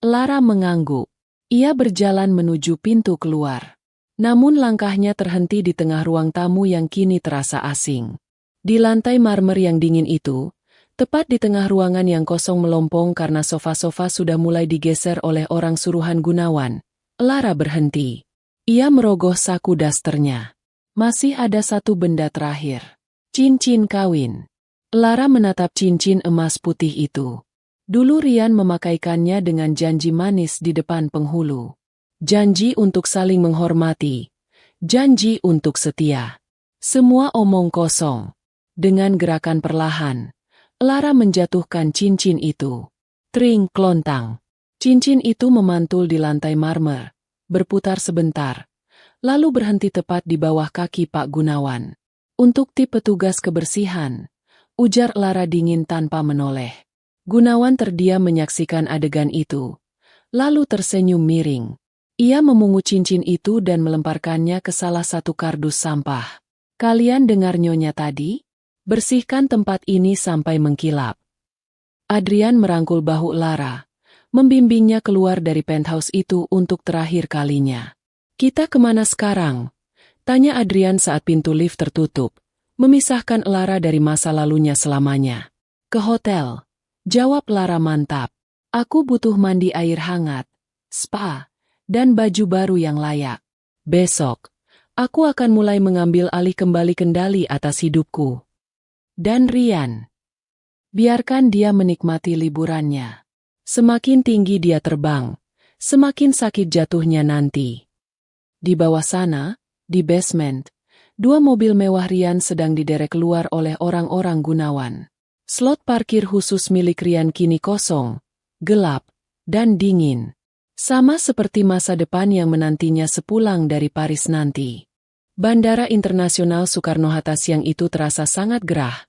Lara mengangguk. Ia berjalan menuju pintu keluar. Namun langkahnya terhenti di tengah ruang tamu yang kini terasa asing. Di lantai marmer yang dingin itu, tepat di tengah ruangan yang kosong melompong karena sofa-sofa sudah mulai digeser oleh orang suruhan Gunawan, Lara berhenti. Ia merogoh saku dasternya. Masih ada satu benda terakhir. Cincin kawin. Lara menatap cincin emas putih itu. Dulu Rian memakaikannya dengan janji manis di depan penghulu. Janji untuk saling menghormati. Janji untuk setia. Semua omong kosong. Dengan gerakan perlahan, Lara menjatuhkan cincin itu. Tring klontang. Cincin itu memantul di lantai marmer, berputar sebentar, lalu berhenti tepat di bawah kaki Pak Gunawan. Untuk tip petugas kebersihan, ujar Lara dingin tanpa menoleh. Gunawan terdiam menyaksikan adegan itu, lalu tersenyum miring. Ia memungut cincin itu dan melemparkannya ke salah satu kardus sampah. Kalian dengar nyonya tadi? Bersihkan tempat ini sampai mengkilap. Adrian merangkul bahu Lara, membimbingnya keluar dari penthouse itu untuk terakhir kalinya. Kita kemana sekarang? Tanya Adrian saat pintu lift tertutup, memisahkan Lara dari masa lalunya selamanya. Ke hotel. Jawab Lara mantap. Aku butuh mandi air hangat, spa, dan baju baru yang layak. Besok, aku akan mulai mengambil alih kembali kendali atas hidupku. Dan Rian. Biarkan dia menikmati liburannya. Semakin tinggi dia terbang, semakin sakit jatuhnya nanti. Di bawah sana, di basement, 2 mobil mewah Rian sedang diderek keluar oleh orang-orang Gunawan. Slot parkir khusus milik Rian kini kosong, gelap, dan dingin. Sama seperti masa depan yang menantinya sepulang dari Paris nanti. Bandara Internasional Soekarno-Hatta siang itu terasa sangat gerah.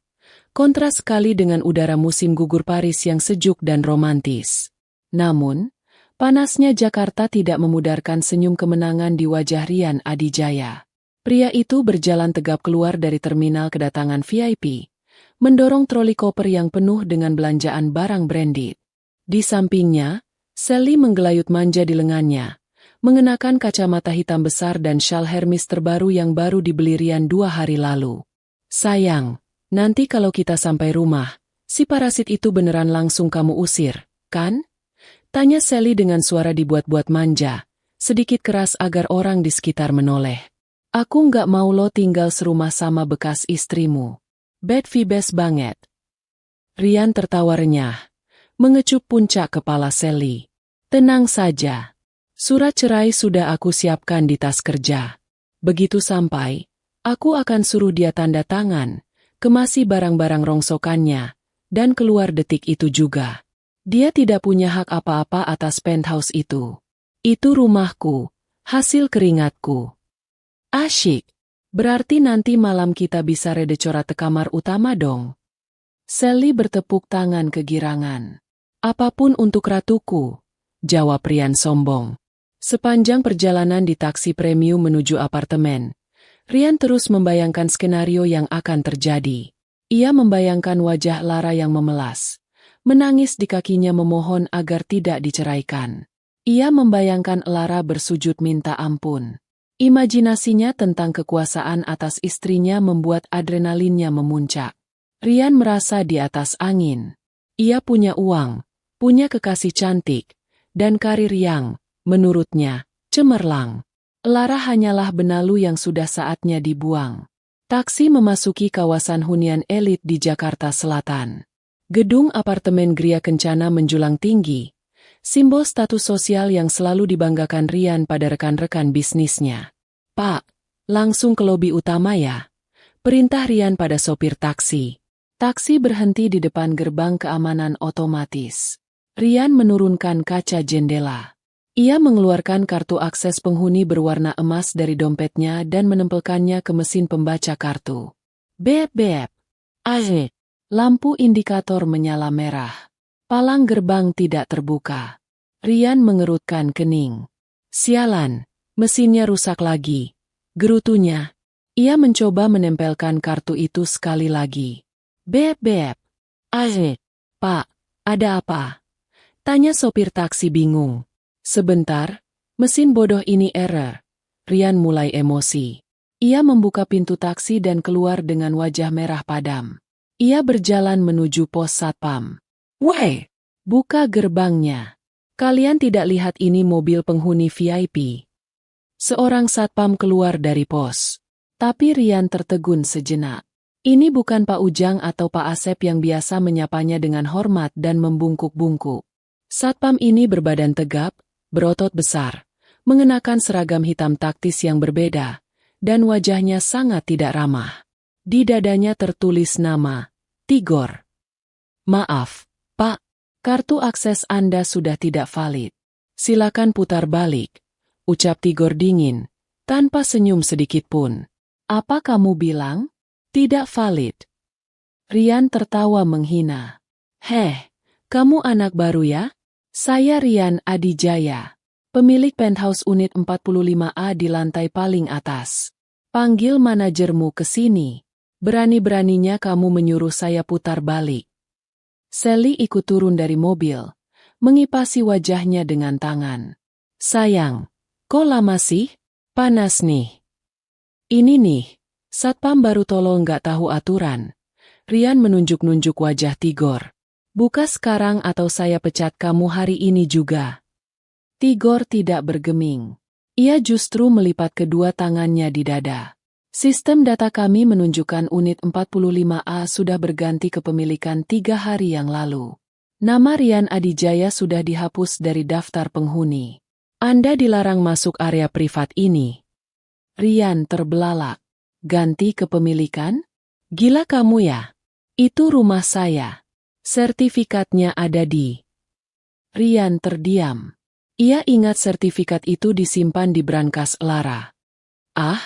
Kontras sekali dengan udara musim gugur Paris yang sejuk dan romantis. Namun, Panasnya Jakarta tidak memudarkan senyum kemenangan di wajah Rian Adijaya. Pria itu berjalan tegap keluar dari terminal kedatangan VIP, mendorong troli koper yang penuh dengan belanjaan barang branded. Di sampingnya, Sally menggelayut manja di lengannya, mengenakan kacamata hitam besar dan syal Hermes terbaru yang baru dibeli Rian 2 hari lalu. Sayang, nanti kalau kita sampai rumah, si parasit itu beneran langsung kamu usir, kan? Tanya Sally dengan suara dibuat-buat manja, sedikit keras agar orang di sekitar menoleh. Aku nggak mau lo tinggal serumah sama bekas istrimu. Bad vibes banget. Rian tertawa renyah, mengecup puncak kepala Sally. Tenang saja. Surat cerai sudah aku siapkan di tas kerja. Begitu sampai, aku akan suruh dia tanda tangan, kemasi barang-barang rongsokannya, dan keluar detik itu juga. Dia tidak punya hak apa-apa atas penthouse itu. Itu rumahku, hasil keringatku. Asyik. Berarti nanti malam kita bisa redecorat ke kamar utama dong. Sally bertepuk tangan kegirangan. Apapun untuk ratuku, jawab Rian sombong. Sepanjang perjalanan di taksi premium menuju apartemen, Rian terus membayangkan skenario yang akan terjadi. Ia membayangkan wajah Lara yang memelas, menangis di kakinya memohon agar tidak diceraikan. Ia membayangkan Lara bersujud minta ampun. Imajinasinya tentang kekuasaan atas istrinya membuat adrenalinnya memuncak. Rian merasa di atas angin. Ia punya uang, punya kekasih cantik, dan karir yang, menurutnya, cemerlang. Lara hanyalah benalu yang sudah saatnya dibuang. Taksi memasuki kawasan hunian elit di Jakarta Selatan. Gedung apartemen Gria Kencana menjulang tinggi, simbol status sosial yang selalu dibanggakan Rian pada rekan-rekan bisnisnya. Pak, langsung ke lobi utama ya. Perintah Rian pada sopir taksi. Taksi berhenti di depan gerbang keamanan otomatis. Rian menurunkan kaca jendela. Ia mengeluarkan kartu akses penghuni berwarna emas dari dompetnya dan menempelkannya ke mesin pembaca kartu. Bep bep. Aje. Lampu indikator menyala merah. Palang gerbang tidak terbuka. Rian mengerutkan kening. Sialan, mesinnya rusak lagi. Gerutunya. Ia mencoba menempelkan kartu itu sekali lagi. Bep bep. Aje. Pak, ada apa? Tanya sopir taksi bingung. Sebentar, mesin bodoh ini error. Rian mulai emosi. Ia membuka pintu taksi dan keluar dengan wajah merah padam. Ia berjalan menuju pos satpam. Woi, buka gerbangnya. Kalian tidak lihat ini mobil penghuni VIP. Seorang satpam keluar dari pos. Tapi Rian tertegun sejenak. Ini bukan Pak Ujang atau Pak Asep yang biasa menyapanya dengan hormat dan membungkuk-bungkuk. Satpam ini berbadan tegap, berotot besar, mengenakan seragam hitam taktis yang berbeda, dan wajahnya sangat tidak ramah. Di dadanya tertulis nama, Tigor. Maaf, Pak, kartu akses Anda sudah tidak valid. Silakan putar balik, ucap Tigor dingin, tanpa senyum sedikit pun. Apa kamu bilang? Tidak valid. Rian tertawa menghina. Heh, kamu anak baru ya? Saya Rian Adijaya, pemilik penthouse unit 45A di lantai paling atas. Panggil manajermu ke sini. Berani-beraninya kamu menyuruh saya putar balik. Sally ikut turun dari mobil, mengipasi wajahnya dengan tangan. Sayang, kok lama sih? Panas nih. Ini nih, satpam baru tolong nggak tahu aturan. Rian menunjuk-nunjuk wajah Tigor. Buka sekarang atau saya pecat kamu hari ini juga. Tigor tidak bergeming. Ia justru melipat kedua tangannya di dada. Sistem data kami menunjukkan unit 45A sudah berganti kepemilikan 3 hari yang lalu. Nama Rian Adijaya sudah dihapus dari daftar penghuni. Anda dilarang masuk area privat ini. Rian terbelalak. Ganti kepemilikan? Gila kamu ya? Itu rumah saya. Sertifikatnya ada di... Rian terdiam. Ia ingat sertifikat itu disimpan di brankas Lara. Ah,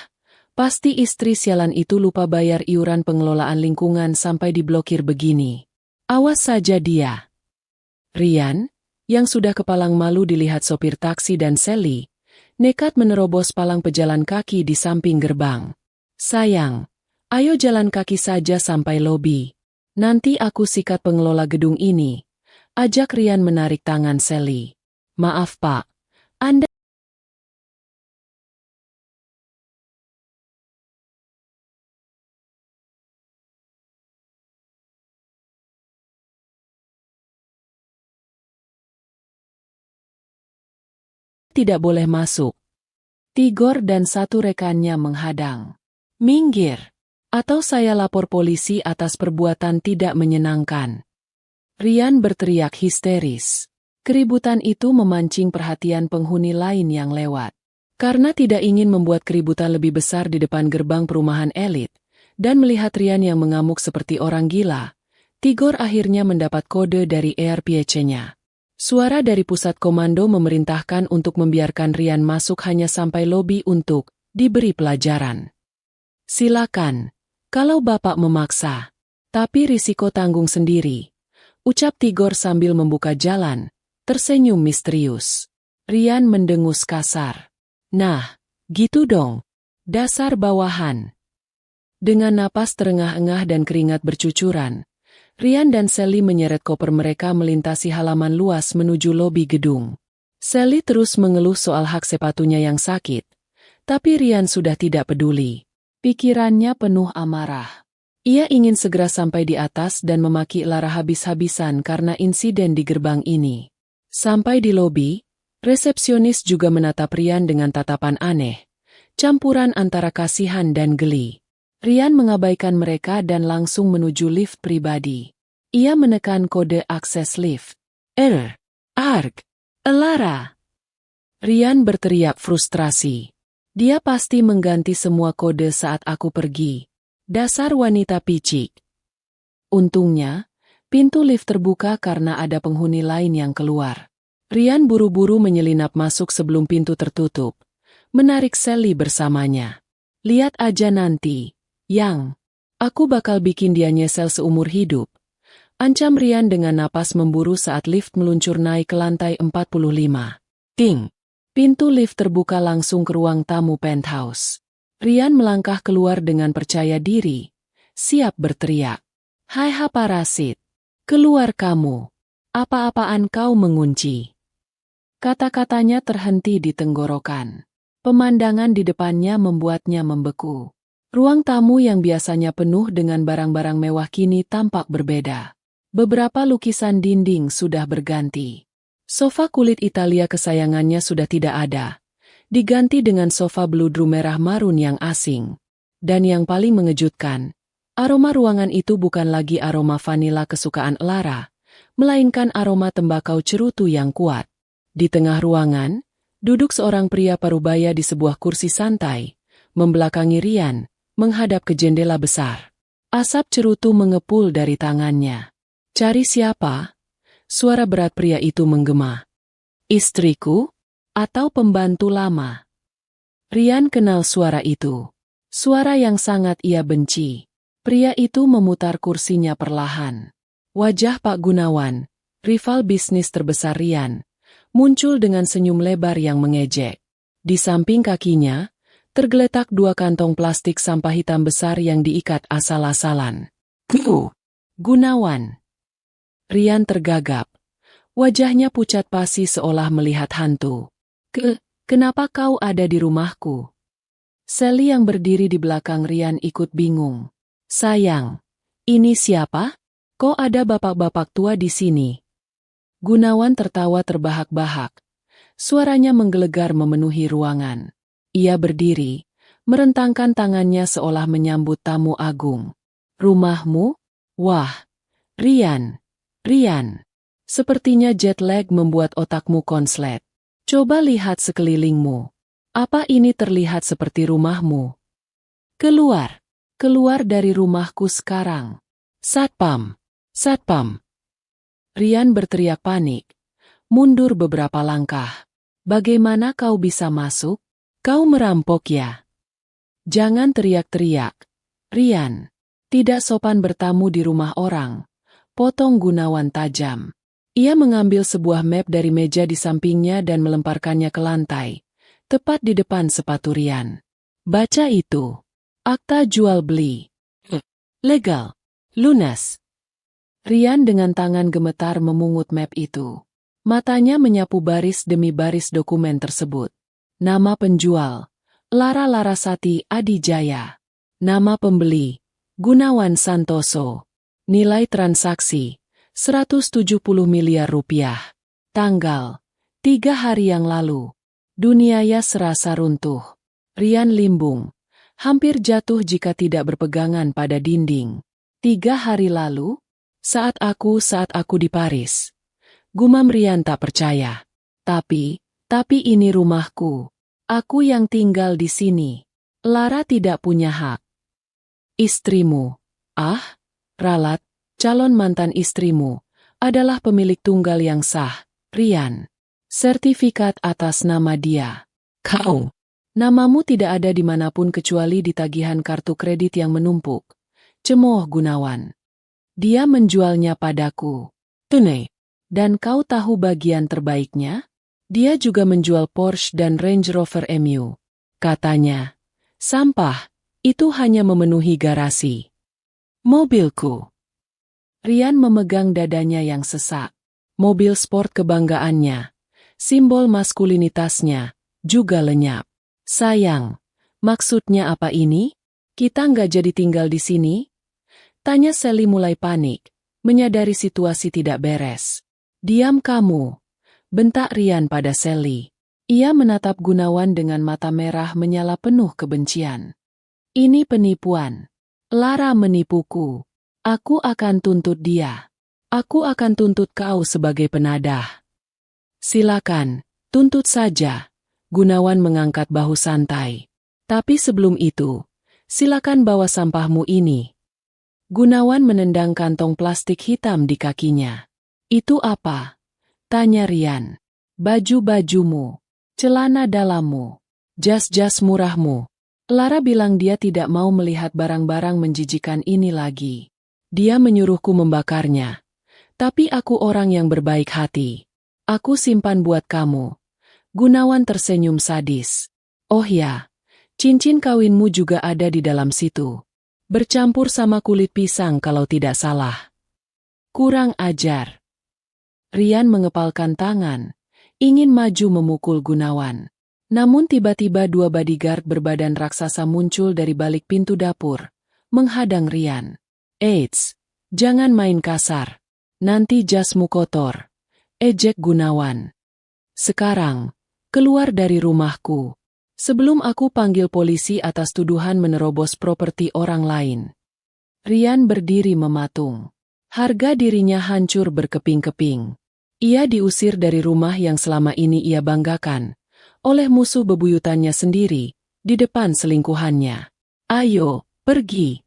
pasti istri sialan itu lupa bayar iuran pengelolaan lingkungan sampai diblokir begini. Awas saja dia. Rian, Yang sudah kepalang malu dilihat sopir taksi dan Sally, nekat menerobos palang pejalan kaki di samping gerbang. Sayang, ayo jalan kaki saja sampai lobi. Nanti aku sikat pengelola gedung ini. Ajak Rian menarik tangan Sally. Maaf Pak, Anda tidak boleh masuk. Tigor dan satu rekannya menghadang. Minggir, atau saya lapor polisi atas perbuatan tidak menyenangkan. Rian berteriak histeris. Keributan itu memancing perhatian penghuni lain yang lewat. Karena tidak ingin membuat keributan lebih besar di depan gerbang perumahan elit, dan melihat Rian yang mengamuk seperti orang gila, Tigor akhirnya mendapat kode dari ERPC-nya. Suara dari pusat komando memerintahkan untuk membiarkan Rian masuk hanya sampai lobi untuk diberi pelajaran. Silakan, kalau Bapak memaksa. Tapi risiko tanggung sendiri. Ucap Tigor sambil membuka jalan, tersenyum misterius. Rian mendengus kasar. Nah, gitu dong. Dasar bawahan. Dengan napas terengah-engah dan keringat bercucuran, Rian dan Sally menyeret koper mereka melintasi halaman luas menuju lobi gedung. Sally terus mengeluh soal hak sepatunya yang sakit, tapi Rian sudah tidak peduli. Pikirannya penuh amarah. Ia ingin segera sampai di atas dan memaki Lara habis-habisan karena insiden di gerbang ini. Sampai di lobi, resepsionis juga menatap Rian dengan tatapan aneh, campuran antara kasihan dan geli. Rian mengabaikan mereka dan langsung menuju lift pribadi. Ia menekan kode akses lift. Lara. Rian berteriak frustrasi. Dia pasti mengganti semua kode saat aku pergi. Dasar wanita picik. Untungnya, pintu lift terbuka karena ada penghuni lain yang keluar. Rian buru-buru menyelinap masuk sebelum pintu tertutup, menarik Sally bersamanya. Lihat aja nanti. Yang, aku bakal bikin dia nyesel seumur hidup. Ancam Rian dengan napas memburu saat lift meluncur naik ke lantai 45. Ting! Pintu lift terbuka langsung ke ruang tamu penthouse. Rian melangkah keluar dengan percaya diri, siap berteriak. Hai parasit! Keluar kamu! Apa-apaan kau mengunci? Kata-katanya terhenti di tenggorokan. Pemandangan di depannya membuatnya membeku. Ruang tamu yang biasanya penuh dengan barang-barang mewah kini tampak berbeda. Beberapa lukisan dinding sudah berganti. Sofa kulit Italia kesayangannya sudah tidak ada. Diganti dengan sofa beludru merah marun yang asing. Dan yang paling mengejutkan, aroma ruangan itu bukan lagi aroma vanila kesukaan Lara, melainkan aroma tembakau cerutu yang kuat. Di tengah ruangan, duduk seorang pria parubaya di sebuah kursi santai, membelakangi Rian, menghadap ke jendela besar. Asap cerutu mengepul dari tangannya. Cari siapa? Suara berat pria itu menggema. Istriku? Atau pembantu lama? Rian kenal suara itu. Suara yang sangat ia benci. Pria itu memutar kursinya perlahan. Wajah Pak Gunawan, rival bisnis terbesar Rian, muncul dengan senyum lebar yang mengejek. Di samping kakinya, tergeletak dua kantong plastik sampah hitam besar yang diikat asal-asalan. Gunawan. Rian tergagap. Wajahnya pucat pasi seolah melihat hantu. Kenapa kau ada di rumahku? Sally yang berdiri di belakang Rian ikut bingung. Sayang, ini siapa? Kok ada bapak-bapak tua di sini? Gunawan tertawa terbahak-bahak. Suaranya menggelegar memenuhi ruangan. Ia berdiri, merentangkan tangannya seolah menyambut tamu agung. Rumahmu? Wah, Rian. Sepertinya jet lag membuat otakmu konslet. Coba lihat sekelilingmu. Apa ini terlihat seperti rumahmu? Keluar dari rumahku sekarang. Satpam. Rian berteriak panik. Mundur beberapa langkah. Bagaimana kau bisa masuk? Kau merampok ya? Jangan teriak-teriak. Rian, tidak sopan bertamu di rumah orang. Potong Gunawan tajam. Ia mengambil sebuah map dari meja di sampingnya dan melemparkannya ke lantai, tepat di depan sepatu Rian. Baca itu. Akta jual beli. Legal. Lunas. Rian dengan tangan gemetar memungut map itu. Matanya menyapu baris demi baris dokumen tersebut. Nama penjual, Lara Larasati Adijaya. Nama pembeli, Gunawan Santoso. Nilai transaksi, 170 miliar rupiah. Tanggal, 3 hari yang lalu. Duniaya serasa runtuh. Rian limbung, hampir jatuh jika tidak berpegangan pada dinding. 3 hari lalu, saat aku di Paris. Gumam Rian tak percaya. Tapi ini rumahku. Aku yang tinggal di sini. Lara tidak punya hak. Istrimu. Ah, ralat, calon mantan istrimu, adalah pemilik tunggal yang sah, Rian. Sertifikat atas nama dia. Kau. Namamu tidak ada dimanapun kecuali di tagihan kartu kredit yang menumpuk. Cemooh Gunawan. Dia menjualnya padaku. Tunai. Dan kau tahu bagian terbaiknya? Dia juga menjual Porsche dan Range Rover MU. Katanya, sampah, itu hanya memenuhi garasi. Mobilku. Rian memegang dadanya yang sesak. Mobil sport kebanggaannya, simbol maskulinitasnya, juga lenyap. Sayang, maksudnya apa ini? Kita nggak jadi tinggal di sini? Tanya Sally mulai panik, menyadari situasi tidak beres. Diam kamu, bentak Rian pada Sally. Ia menatap Gunawan dengan mata merah menyala penuh kebencian. Ini penipuan. Lara menipuku. Aku akan tuntut dia. Aku akan tuntut kau sebagai penadah. Silakan, tuntut saja. Gunawan mengangkat bahu santai. Tapi sebelum itu, silakan bawa sampahmu ini. Gunawan menendang kantong plastik hitam di kakinya. Itu apa? Tanya Rian. Baju-bajumu, celana dalammu, jas-jas murahmu. Lara bilang dia tidak mau melihat barang-barang menjijikan ini lagi. Dia menyuruhku membakarnya. Tapi aku orang yang berbaik hati. Aku simpan buat kamu. Gunawan tersenyum sadis. Oh ya, cincin kawinmu juga ada di dalam situ. Bercampur sama kulit pisang kalau tidak salah. Kurang ajar. Rian mengepalkan tangan, ingin maju memukul Gunawan. Namun tiba-tiba 2 bodyguard berbadan raksasa muncul dari balik pintu dapur, menghadang Rian. Eits, jangan main kasar. Nanti jasmu kotor. Ejek Gunawan. Sekarang, keluar dari rumahku. Sebelum aku panggil polisi atas tuduhan menerobos properti orang lain. Rian berdiri mematung. Harga dirinya hancur berkeping-keping. Ia diusir dari rumah yang selama ini ia banggakan, oleh musuh bebuyutannya sendiri, di depan selingkuhannya. Ayo, pergi.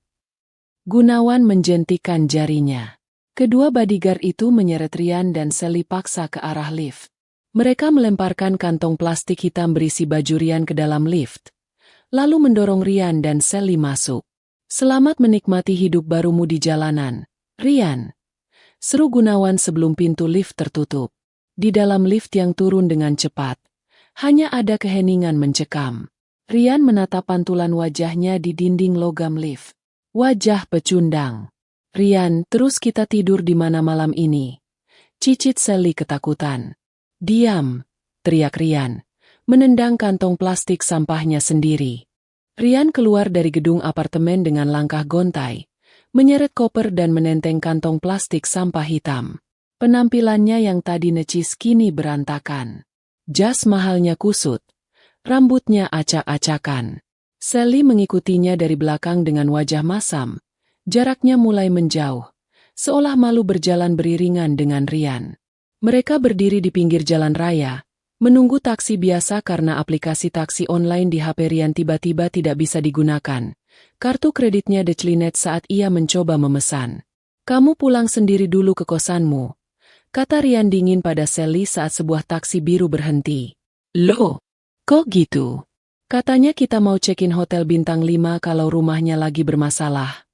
Gunawan menjentikan jarinya. Kedua bodyguard itu menyeret Rian dan Sally paksa ke arah lift. Mereka melemparkan kantong plastik hitam berisi baju Rian ke dalam lift, lalu mendorong Rian dan Sally masuk. Selamat menikmati hidup barumu di jalanan, Rian. Seru Gunawan sebelum pintu lift tertutup. Di dalam lift yang turun dengan cepat, hanya ada keheningan mencekam. Rian menatap pantulan wajahnya di dinding logam lift. Wajah pecundang. Rian, terus kita tidur di mana malam ini? Cicit Sally ketakutan. Diam, teriak Rian, menendang kantong plastik sampahnya sendiri. Rian keluar dari gedung apartemen dengan langkah gontai, menyeret koper dan menenteng kantong plastik sampah hitam. Penampilannya yang tadi necis kini berantakan. Jas mahalnya kusut, rambutnya acak-acakan. Sally mengikutinya dari belakang dengan wajah masam. Jaraknya mulai menjauh, seolah malu berjalan beriringan dengan Rian. Mereka berdiri di pinggir jalan raya, menunggu taksi biasa karena aplikasi taksi online di HP Rian tiba-tiba tidak bisa digunakan. Kartu kreditnya declinet saat ia mencoba memesan. Kamu pulang sendiri dulu ke kosanmu, kata Rian dingin pada Sally saat sebuah taksi biru berhenti. Loh, kok gitu? Katanya kita mau check-in hotel bintang 5 kalau rumahnya lagi bermasalah.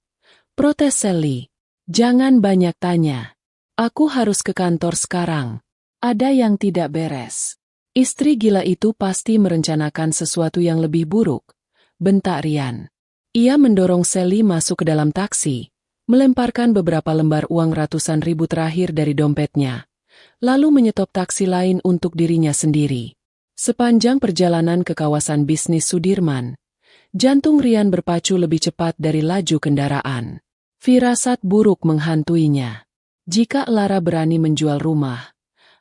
Protes Sally. Jangan banyak tanya. Aku harus ke kantor sekarang. Ada yang tidak beres. Istri gila itu pasti merencanakan sesuatu yang lebih buruk, bentak Rian. Ia mendorong Sally masuk ke dalam taksi, melemparkan beberapa lembar uang ratusan ribu terakhir dari dompetnya, lalu menyetop taksi lain untuk dirinya sendiri. Sepanjang perjalanan ke kawasan bisnis Sudirman, jantung Rian berpacu lebih cepat dari laju kendaraan. Firasat buruk menghantuinya. Jika Lara berani menjual rumah,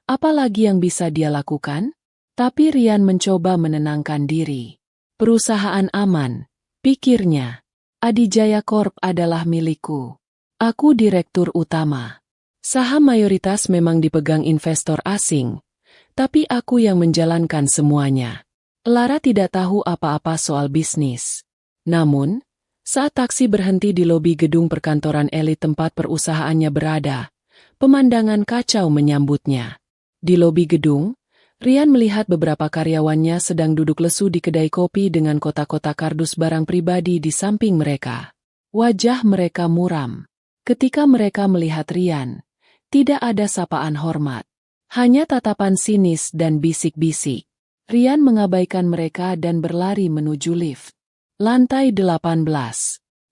apa lagi yang bisa dia lakukan? Tapi Rian mencoba menenangkan diri. Perusahaan aman, pikirnya. Adijaya Corp adalah milikku. Aku direktur utama. Saham mayoritas memang dipegang investor asing, tapi aku yang menjalankan semuanya. Lara tidak tahu apa-apa soal bisnis. Namun, saat taksi berhenti di lobi gedung perkantoran elit tempat perusahaannya berada, pemandangan kacau menyambutnya. Di lobi gedung, Rian melihat beberapa karyawannya sedang duduk lesu di kedai kopi dengan kotak-kotak kardus barang pribadi di samping mereka. Wajah mereka muram. Ketika mereka melihat Rian, tidak ada sapaan hormat. Hanya tatapan sinis dan bisik-bisik. Rian mengabaikan mereka dan berlari menuju lift. Lantai 18.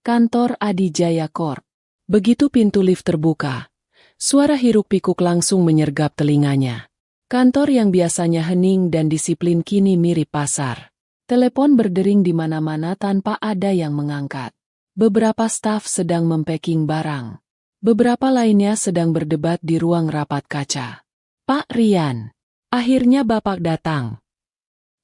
Kantor Adijaya Corp. Begitu pintu lift terbuka, suara hiruk-pikuk langsung menyergap telinganya. Kantor yang biasanya hening dan disiplin kini mirip pasar. Telepon berdering di mana-mana tanpa ada yang mengangkat. Beberapa staf sedang mempacking barang. Beberapa lainnya sedang berdebat di ruang rapat kaca. Pak Rian, akhirnya Bapak datang.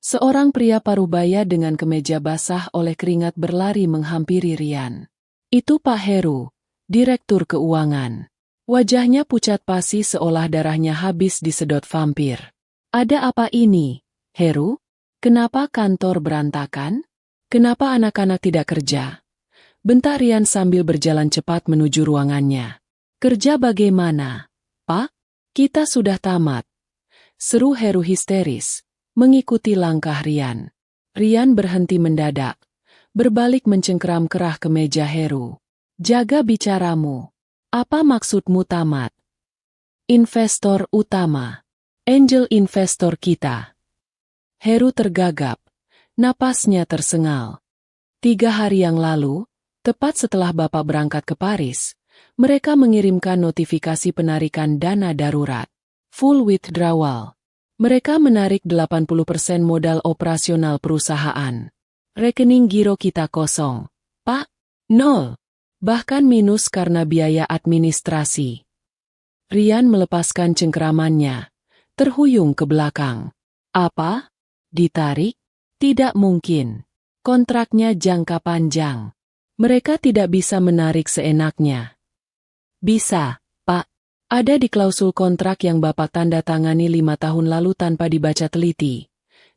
Seorang pria parubaya dengan kemeja basah oleh keringat berlari menghampiri Rian. Itu Pak Heru, Direktur Keuangan. Wajahnya pucat pasi seolah darahnya habis disedot vampir. Ada apa ini, Heru? Kenapa kantor berantakan? Kenapa anak-anak tidak kerja? Bentak Rian sambil berjalan cepat menuju ruangannya. Kerja bagaimana, Pak? Kita sudah tamat. Seru Heru histeris, mengikuti langkah Rian. Rian berhenti mendadak, berbalik mencengkeram kerah ke meja Heru. Jaga bicaramu. Apa maksudmu tamat? Investor utama. Angel investor kita. Heru tergagap. Napasnya tersengal. 3 hari yang lalu, tepat setelah Bapak berangkat ke Paris, mereka mengirimkan notifikasi penarikan dana darurat. Full withdrawal. Mereka menarik 80% modal operasional perusahaan. Rekening giro kita kosong. Pak, nol. Bahkan minus karena biaya administrasi. Rian melepaskan cengkeramannya, terhuyung ke belakang. Apa? Ditarik? Tidak mungkin. Kontraknya jangka panjang. Mereka tidak bisa menarik seenaknya. Bisa, Pak. Ada di klausul kontrak yang Bapak tanda tangani 5 tahun lalu tanpa dibaca teliti.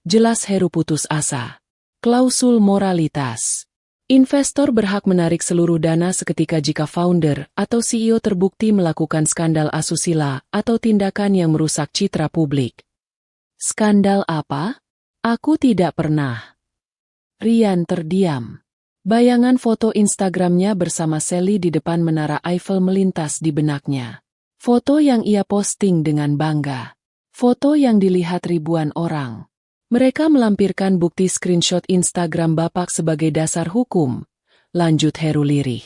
Jelas Heru putus asa. Klausul moralitas. Investor berhak menarik seluruh dana seketika jika founder atau CEO terbukti melakukan skandal asusila atau tindakan yang merusak citra publik. Skandal apa? Aku tidak pernah. Rian terdiam. Bayangan foto Instagramnya bersama Sally di depan menara Eiffel melintas di benaknya. Foto yang ia posting dengan bangga. Foto yang dilihat ribuan orang. Mereka melampirkan bukti screenshot Instagram Bapak sebagai dasar hukum, lanjut Heru lirih.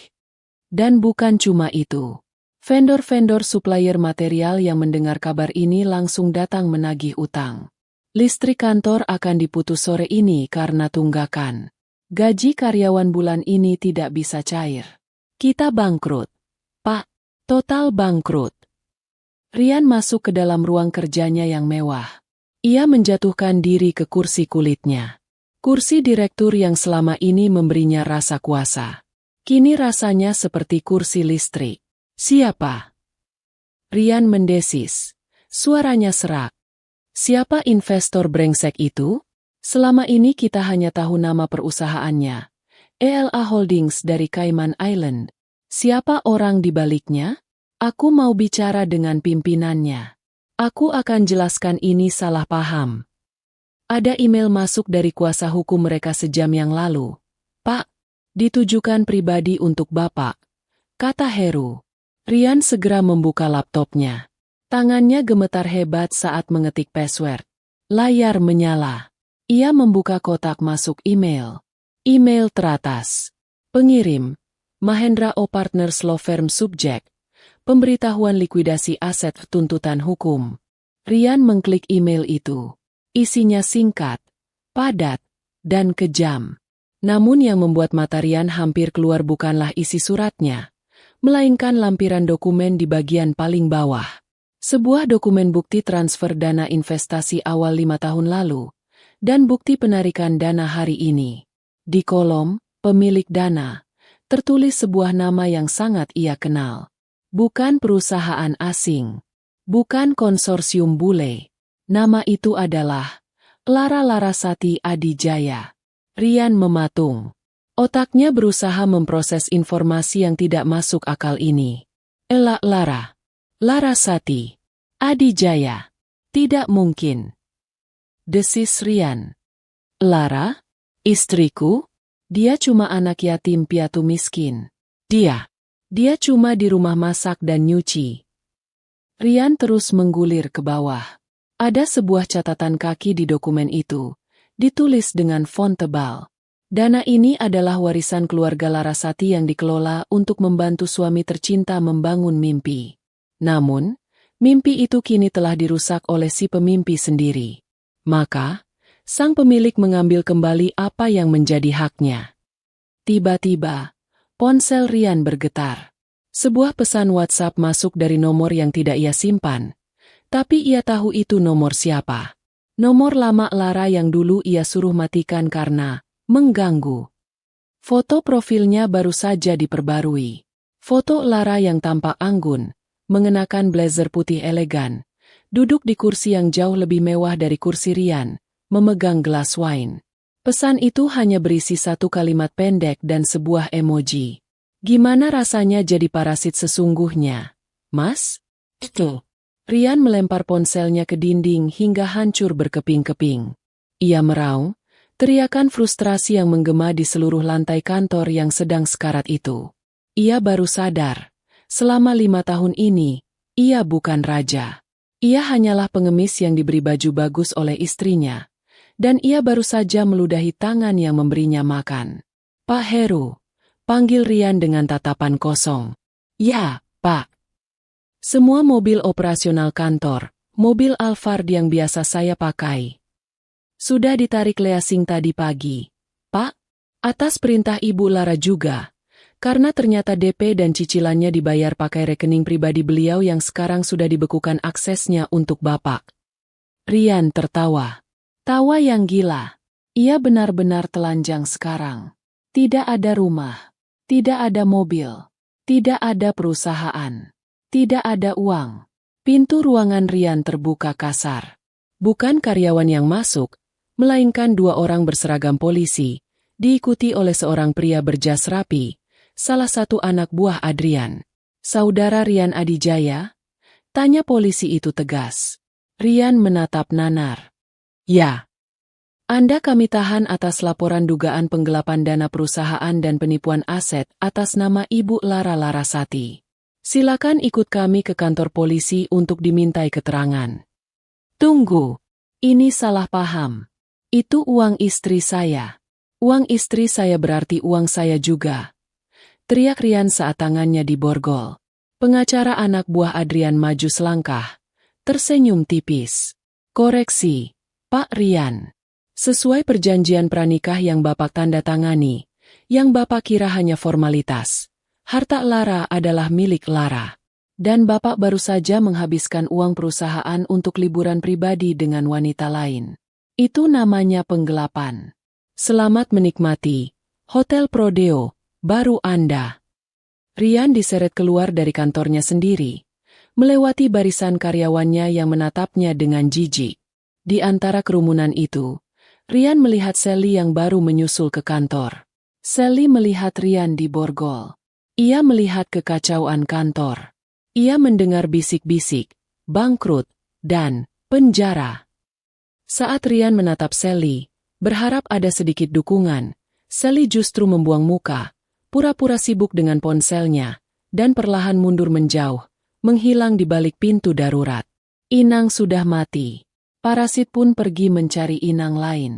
Dan bukan cuma itu. Vendor-vendor supplier material yang mendengar kabar ini langsung datang menagih utang. Listrik kantor akan diputus sore ini karena tunggakan. Gaji karyawan bulan ini tidak bisa cair. Kita bangkrut. Pak, total bangkrut. Rian masuk ke dalam ruang kerjanya yang mewah. Ia menjatuhkan diri ke kursi kulitnya. Kursi direktur yang selama ini memberinya rasa kuasa. Kini rasanya seperti kursi listrik. Siapa? Rian mendesis. Suaranya serak. Siapa investor brengsek itu? Selama ini kita hanya tahu nama perusahaannya. ELA Holdings dari Cayman Island. Siapa orang di baliknya? Aku mau bicara dengan pimpinannya. Aku akan jelaskan ini salah paham. Ada email masuk dari kuasa hukum mereka sejam yang lalu. Pak, ditujukan pribadi untuk Bapak, kata Heru. Rian segera membuka laptopnya. Tangannya gemetar hebat saat mengetik password. Layar menyala. Ia membuka kotak masuk email. Email teratas. Pengirim, Mahendra O Partners Law Firm. Subjek, pemberitahuan likuidasi aset tuntutan hukum. Rian mengklik email itu. Isinya singkat, padat, dan kejam. Namun yang membuat mata Rian hampir keluar bukanlah isi suratnya, melainkan lampiran dokumen di bagian paling bawah. Sebuah dokumen bukti transfer dana investasi awal 5 tahun lalu, dan bukti penarikan dana hari ini. Di kolom, pemilik dana, tertulis sebuah nama yang sangat ia kenal. Bukan perusahaan asing. Bukan konsorsium bule. Nama itu adalah Lara Larasati Adijaya. Rian mematung. Otaknya berusaha memproses informasi yang tidak masuk akal ini. Lara Larasati Adijaya. Tidak mungkin. Desis Rian. Lara? Istriku? Dia cuma anak yatim piatu miskin. Dia cuma di rumah masak dan nyuci. Rian terus menggulir ke bawah. Ada sebuah catatan kaki di dokumen itu, ditulis dengan font tebal. Dana ini adalah warisan keluarga Larasati yang dikelola untuk membantu suami tercinta membangun mimpi. Namun, mimpi itu kini telah dirusak oleh si pemimpi sendiri. Maka, sang pemilik mengambil kembali apa yang menjadi haknya. Tiba-tiba, ponsel Rian bergetar. Sebuah pesan WhatsApp masuk dari nomor yang tidak ia simpan. Tapi ia tahu itu nomor siapa. Nomor lama Lara yang dulu ia suruh matikan karena mengganggu. Foto profilnya baru saja diperbarui. Foto Lara yang tampak anggun, mengenakan blazer putih elegan, duduk di kursi yang jauh lebih mewah dari kursi Rian, memegang gelas wine. Pesan itu hanya berisi satu kalimat pendek dan sebuah emoji. Gimana rasanya jadi parasit sesungguhnya, Mas? Itu. Rian melempar ponselnya ke dinding hingga hancur berkeping-keping. Ia meraung, teriakan frustrasi yang menggema di seluruh lantai kantor yang sedang sekarat itu. Ia baru sadar, selama 5 tahun ini, ia bukan raja. Ia hanyalah pengemis yang diberi baju bagus oleh istrinya, dan ia baru saja meludahi tangan yang memberinya makan. Pak Heru. Panggil Rian dengan tatapan kosong. Ya, Pak. Semua mobil operasional kantor, mobil Alphard yang biasa saya pakai, sudah ditarik leasing tadi pagi. Pak, atas perintah Ibu Lara juga, karena ternyata DP dan cicilannya dibayar pakai rekening pribadi beliau yang sekarang sudah dibekukan aksesnya untuk Bapak. Rian tertawa. Tawa yang gila. Ia benar-benar telanjang sekarang. Tidak ada rumah. Tidak ada mobil, tidak ada perusahaan, tidak ada uang. Pintu ruangan Rian terbuka kasar. Bukan karyawan yang masuk, melainkan 2 orang berseragam polisi, diikuti oleh seorang pria berjas rapi, salah satu anak buah Adrian. Saudara Rian Adijaya? Tanya polisi itu tegas. Rian menatap nanar. Ya. Anda kami tahan atas laporan dugaan penggelapan dana perusahaan dan penipuan aset atas nama Ibu Lara Larasati. Silakan ikut kami ke kantor polisi untuk dimintai keterangan. Tunggu, ini salah paham. Itu uang istri saya. Uang istri saya berarti uang saya juga. Teriak Rian saat tangannya diborgol. Pengacara anak buah Adrian maju selangkah, tersenyum tipis. Koreksi, Pak Rian. Sesuai perjanjian pranikah yang Bapak tanda tangani, yang Bapak kira hanya formalitas, harta Lara adalah milik Lara. Dan Bapak baru saja menghabiskan uang perusahaan untuk liburan pribadi dengan wanita lain. Itu namanya penggelapan. Selamat menikmati. Hotel Prodeo, baru Anda. Rian diseret keluar dari kantornya sendiri, melewati barisan karyawannya yang menatapnya dengan jijik. Di antara kerumunan itu, Rian melihat Sally yang baru menyusul ke kantor. Sally melihat Rian diborgol. Ia melihat kekacauan kantor. Ia mendengar bisik-bisik, bangkrut, dan penjara. Saat Rian menatap Sally, berharap ada sedikit dukungan, Sally justru membuang muka, pura-pura sibuk dengan ponselnya, dan perlahan mundur menjauh, menghilang di balik pintu darurat. Inang sudah mati. Parasit pun pergi mencari inang lain.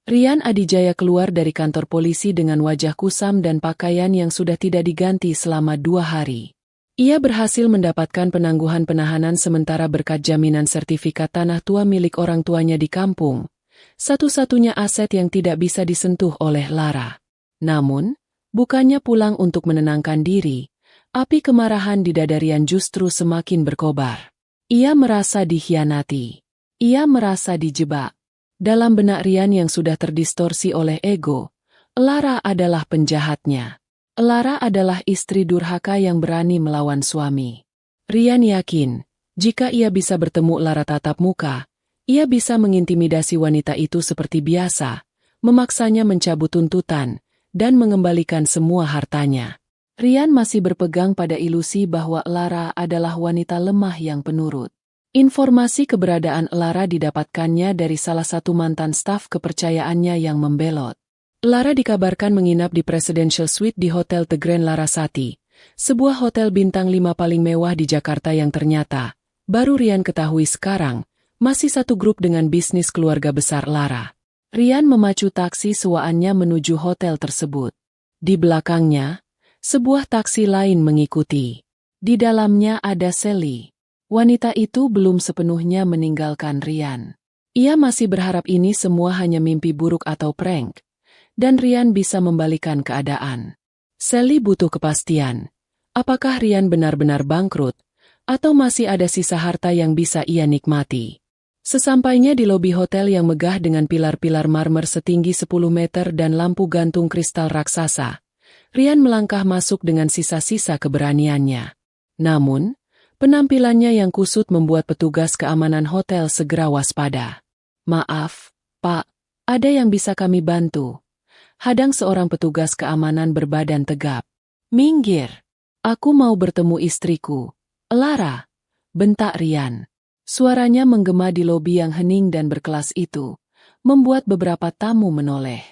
Rian Adijaya keluar dari kantor polisi dengan wajah kusam dan pakaian yang sudah tidak diganti selama 2 hari. Ia berhasil mendapatkan penangguhan penahanan sementara berkat jaminan sertifikat tanah tua milik orang tuanya di kampung, satu-satunya aset yang tidak bisa disentuh oleh Lara. Namun, bukannya pulang untuk menenangkan diri, api kemarahan di dada Rian justru semakin berkobar. Ia merasa dikhianati. Ia merasa dijebak. Dalam benak Rian yang sudah terdistorsi oleh ego, Lara adalah penjahatnya. Lara adalah istri durhaka yang berani melawan suami. Rian yakin, jika ia bisa bertemu Lara tatap muka, ia bisa mengintimidasi wanita itu seperti biasa, memaksanya mencabut tuntutan, dan mengembalikan semua hartanya. Rian masih berpegang pada ilusi bahwa Lara adalah wanita lemah yang penurut. Informasi keberadaan Lara didapatkannya dari salah satu mantan staf kepercayaannya yang membelot. Lara dikabarkan menginap di Presidential Suite di Hotel The Grand Larasati, sebuah hotel bintang 5 paling mewah di Jakarta yang ternyata, baru Rian ketahui sekarang, masih satu grup dengan bisnis keluarga besar Lara. Rian memacu taksi sewaannya menuju hotel tersebut. Di belakangnya, sebuah taksi lain mengikuti. Di dalamnya ada Sally. Wanita itu belum sepenuhnya meninggalkan Rian. Ia masih berharap ini semua hanya mimpi buruk atau prank, dan Rian bisa membalikan keadaan. Sally butuh kepastian. Apakah Rian benar-benar bangkrut, atau masih ada sisa harta yang bisa ia nikmati? Sesampainya di lobi hotel yang megah dengan pilar-pilar marmer setinggi 10 meter dan lampu gantung kristal raksasa, Rian melangkah masuk dengan sisa-sisa keberaniannya. Namun, penampilannya yang kusut membuat petugas keamanan hotel segera waspada. "Maaf, Pak, ada yang bisa kami bantu?" Hadang seorang petugas keamanan berbadan tegap. "Minggir, aku mau bertemu istriku, Lara," bentak Rian. Suaranya menggema di lobi yang hening dan berkelas itu, membuat beberapa tamu menoleh.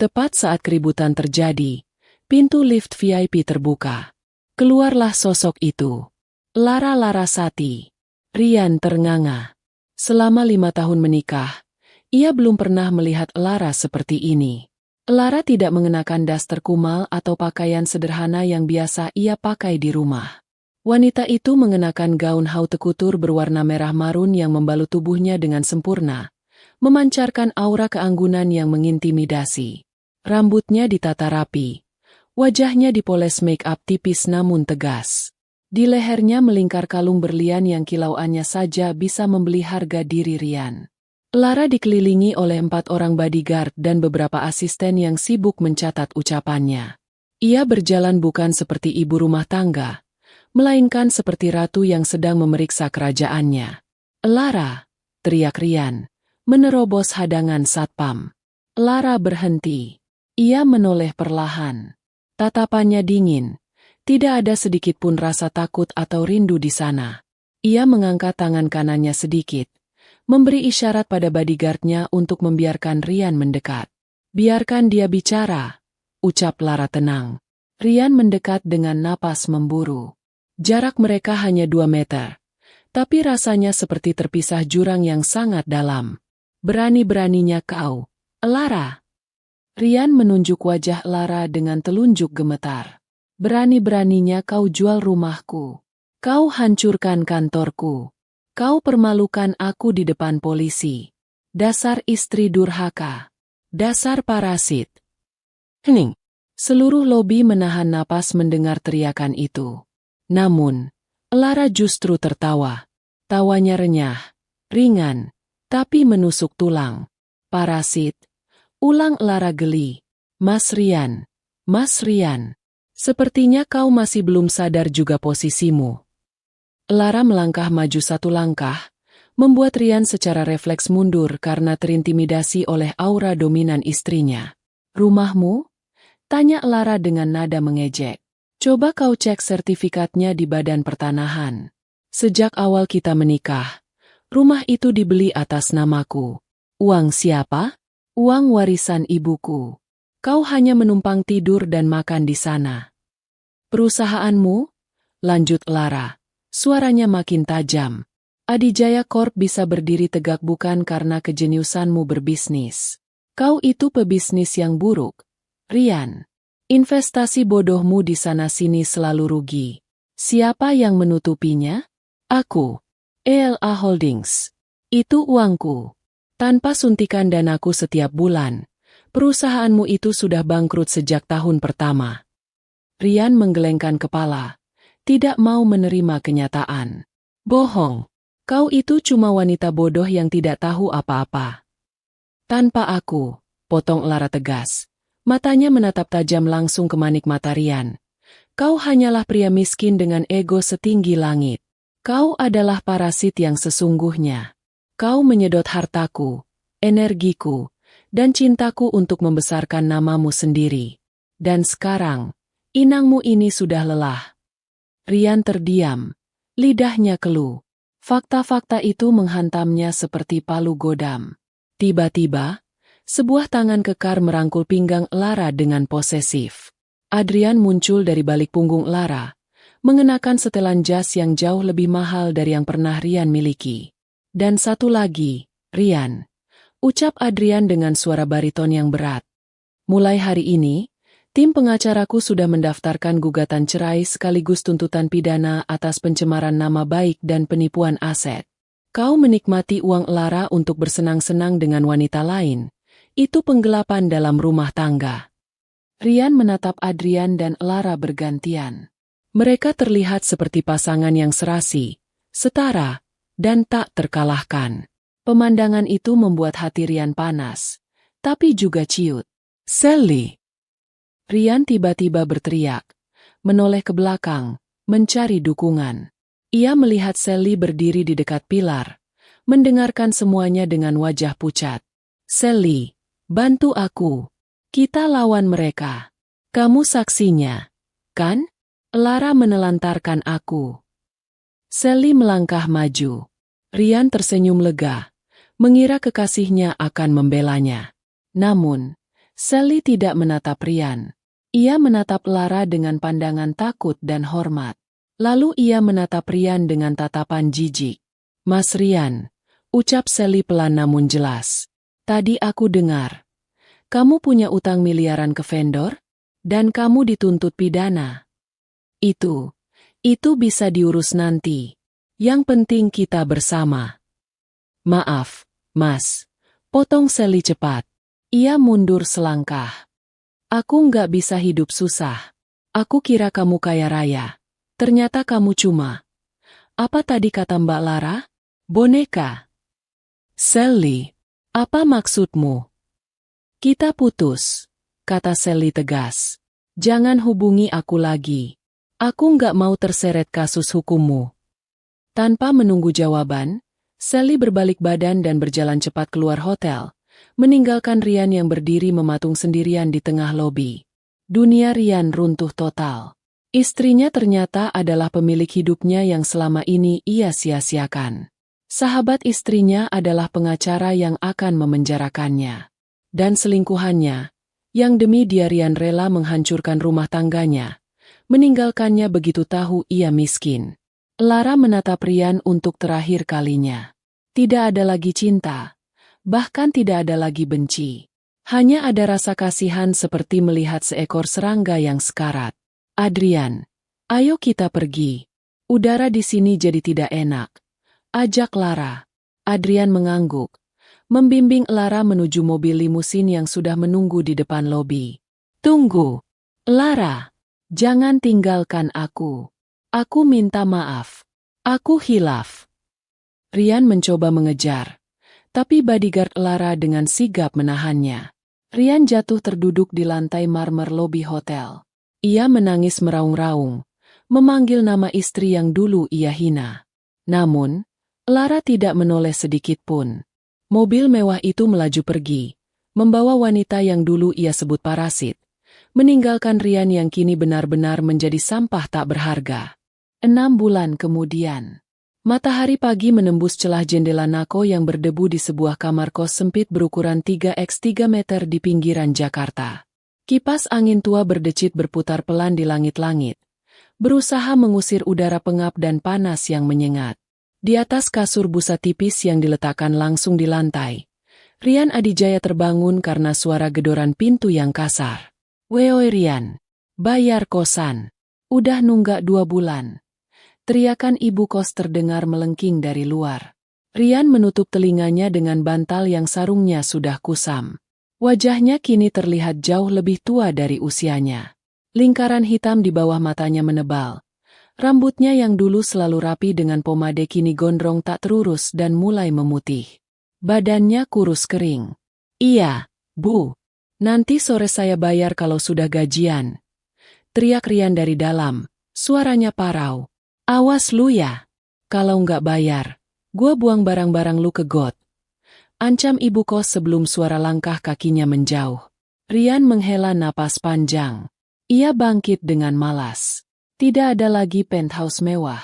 Tepat saat keributan terjadi, pintu lift VIP terbuka. Keluarlah sosok itu. Lara Larasati. Rian ternganga. Selama 5 tahun menikah, ia belum pernah melihat Lara seperti ini. Lara tidak mengenakan daster kumal atau pakaian sederhana yang biasa ia pakai di rumah. Wanita itu mengenakan gaun haute couture berwarna merah marun yang membalut tubuhnya dengan sempurna, memancarkan aura keanggunan yang mengintimidasi. Rambutnya ditata rapi, wajahnya dipoles make-up tipis namun tegas. Di lehernya melingkar kalung berlian yang kilauannya saja bisa membeli harga diri Rian. Lara dikelilingi oleh 4 orang bodyguard dan beberapa asisten yang sibuk mencatat ucapannya. Ia berjalan bukan seperti ibu rumah tangga, melainkan seperti ratu yang sedang memeriksa kerajaannya. "Lara!" teriak Rian, menerobos hadangan satpam. Lara berhenti. Ia menoleh perlahan. Tatapannya dingin. Tidak ada sedikit pun rasa takut atau rindu di sana. Ia mengangkat tangan kanannya sedikit, memberi isyarat pada bodyguardnya untuk membiarkan Rian mendekat. "Biarkan dia bicara," ucap Lara tenang. Rian mendekat dengan napas memburu. Jarak mereka hanya 2 meter, tapi rasanya seperti terpisah jurang yang sangat dalam. "Berani-beraninya kau, Lara." Rian menunjuk wajah Lara dengan telunjuk gemetar. "Berani-beraninya kau jual rumahku. Kau hancurkan kantorku. Kau permalukan aku di depan polisi. Dasar istri durhaka. Dasar parasit." Hening. Seluruh lobi menahan napas mendengar teriakan itu. Namun, Lara justru tertawa. Tawanya renyah, ringan, tapi menusuk tulang. "Parasit," ulang Lara geli. "Mas Rian, Mas Rian. Sepertinya kau masih belum sadar juga posisimu." Lara melangkah maju 1 langkah, membuat Rian secara refleks mundur karena terintimidasi oleh aura dominan istrinya. "Rumahmu?" tanya Lara dengan nada mengejek. "Coba kau cek sertifikatnya di Badan Pertanahan. Sejak awal kita menikah, rumah itu dibeli atas namaku. Uang siapa? Uang warisan ibuku. Kau hanya menumpang tidur dan makan di sana. Perusahaanmu? lanjut Lara. Suaranya makin tajam. Adijaya Corp bisa berdiri tegak bukan karena kejeniusanmu berbisnis. Kau itu pebisnis yang buruk, Rian. Investasi bodohmu di sana-sini selalu rugi. Siapa yang menutupinya? Aku. ELA Holdings. Itu uangku. Tanpa suntikan danaku setiap bulan, perusahaanmu itu sudah bangkrut sejak tahun pertama. Rian menggelengkan kepala, tidak mau menerima kenyataan. Bohong. Kau itu cuma wanita bodoh yang tidak tahu apa-apa. Tanpa aku, potong Lara tegas. Matanya menatap tajam langsung ke manik mata Rian. Kau hanyalah pria miskin dengan ego setinggi langit. Kau adalah parasit yang sesungguhnya. Kau menyedot hartaku, energiku, dan cintaku untuk membesarkan namamu sendiri. Dan sekarang, inangmu ini sudah lelah. Rian terdiam, lidahnya keluh. Fakta-fakta itu menghantamnya seperti palu godam. Tiba-tiba, sebuah tangan kekar merangkul pinggang Lara dengan posesif. Adrian muncul dari balik punggung Lara, mengenakan setelan jas yang jauh lebih mahal dari yang pernah Rian miliki. Dan satu lagi, Rian. Ucap Adrian dengan suara bariton yang berat. Mulai hari ini, tim pengacaraku sudah mendaftarkan gugatan cerai sekaligus tuntutan pidana atas pencemaran nama baik dan penipuan aset. Kau menikmati uang Lara untuk bersenang-senang dengan wanita lain. Itu penggelapan dalam rumah tangga. Rian menatap Adrian dan Lara bergantian. Mereka terlihat seperti pasangan yang serasi, setara, dan tak terkalahkan. Pemandangan itu membuat hati Rian panas, tapi juga ciut. Sally! Rian tiba-tiba berteriak, menoleh ke belakang, mencari dukungan. Ia melihat Sally berdiri di dekat pilar, mendengarkan semuanya dengan wajah pucat. Sally, bantu aku. Kita lawan mereka. Kamu saksinya, kan? Lara menelantarkan aku. Sally melangkah maju. Rian tersenyum lega, mengira kekasihnya akan membelanya. Namun, Sally tidak menatap Rian. Ia menatap Lara dengan pandangan takut dan hormat. Lalu ia menatap Rian dengan tatapan jijik. Mas Rian, ucap Sally pelan namun jelas. Tadi aku dengar. Kamu punya utang miliaran ke vendor? Dan kamu dituntut pidana. Itu bisa diurus nanti. Yang penting kita bersama. Maaf, Mas. Potong Sally cepat. Ia mundur selangkah. Aku nggak bisa hidup susah. Aku kira kamu kaya raya. Ternyata kamu cuma. Apa tadi kata Mbak Lara? Boneka. Sally, apa maksudmu? Kita putus, kata Sally tegas. Jangan hubungi aku lagi. Aku nggak mau terseret kasus hukummu. Tanpa menunggu jawaban, Sally berbalik badan dan berjalan cepat keluar hotel, meninggalkan Rian yang berdiri mematung sendirian di tengah lobi. Dunia Rian runtuh total. Istrinya ternyata adalah pemilik hidupnya yang selama ini ia sia-siakan. Sahabat istrinya adalah pengacara yang akan memenjarakannya. Dan selingkuhannya, yang demi dia Rian rela menghancurkan rumah tangganya, meninggalkannya begitu tahu ia miskin. Lara menatap Rian untuk terakhir kalinya. Tidak ada lagi cinta. Bahkan tidak ada lagi benci. Hanya ada rasa kasihan seperti melihat seekor serangga yang sekarat. Adrian, ayo kita pergi. Udara di sini jadi tidak enak. Ajak Lara. Adrian mengangguk, membimbing Lara menuju mobil limusin yang sudah menunggu di depan lobi. Tunggu. Lara, jangan tinggalkan aku. Aku minta maaf. Aku hilaf. Rian mencoba mengejar. Tapi bodyguard Lara dengan sigap menahannya. Rian jatuh terduduk di lantai marmer lobi hotel. Ia menangis meraung-raung, memanggil nama istri yang dulu ia hina. Namun, Lara tidak menoleh sedikit pun. Mobil mewah itu melaju pergi, membawa wanita yang dulu ia sebut parasit, meninggalkan Rian yang kini benar-benar menjadi sampah tak berharga. 6 bulan kemudian. Matahari pagi menembus celah jendela Nako yang berdebu di sebuah kamar kos sempit berukuran 3x3 meter di pinggiran Jakarta. Kipas angin tua berdecit berputar pelan di langit-langit, berusaha mengusir udara pengap dan panas yang menyengat. Di atas kasur busa tipis yang diletakkan langsung di lantai, Rian Adijaya terbangun karena suara gedoran pintu yang kasar. "Weoi Rian, bayar kosan. Udah nunggak 2 bulan." Teriakan ibu kos terdengar melengking dari luar. Rian menutup telinganya dengan bantal yang sarungnya sudah kusam. Wajahnya kini terlihat jauh lebih tua dari usianya. Lingkaran hitam di bawah matanya menebal. Rambutnya yang dulu selalu rapi dengan pomade kini gondrong tak terurus dan mulai memutih. Badannya kurus kering. "Iya, Bu. Nanti sore saya bayar kalau sudah gajian," teriak Rian dari dalam, suaranya parau. "Awas lu ya. Kalau nggak bayar, gua buang barang-barang lu ke got," ancam ibu kos sebelum suara langkah kakinya menjauh. Rian menghela napas panjang. Ia bangkit dengan malas. Tidak ada lagi penthouse mewah.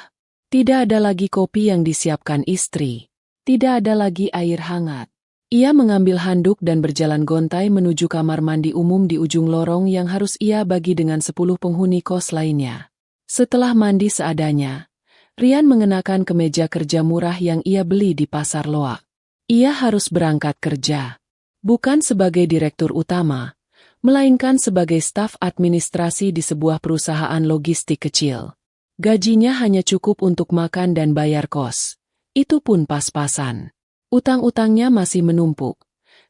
Tidak ada lagi kopi yang disiapkan istri. Tidak ada lagi air hangat. Ia mengambil handuk dan berjalan gontai menuju kamar mandi umum di ujung lorong yang harus ia bagi dengan 10 penghuni kos lainnya. Setelah mandi seadanya, Rian mengenakan kemeja kerja murah yang ia beli di pasar loak. Ia harus berangkat kerja. Bukan sebagai direktur utama, melainkan sebagai staf administrasi di sebuah perusahaan logistik kecil. Gajinya hanya cukup untuk makan dan bayar kos. Itu pun pas-pasan. Utang-utangnya masih menumpuk.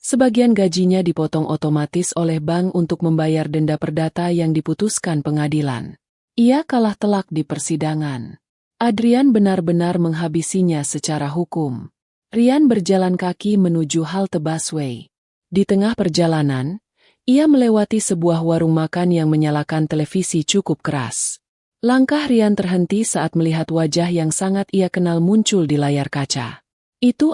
Sebagian gajinya dipotong otomatis oleh bank untuk membayar denda perdata yang diputuskan pengadilan. Ia kalah telak di persidangan. Adrian benar-benar menghabisinya secara hukum. Rian berjalan kaki menuju halte busway. Di tengah perjalanan, ia melewati sebuah warung makan yang menyalakan televisi cukup keras. Langkah Rian terhenti saat melihat wajah yang sangat ia kenal muncul di layar kaca. Itu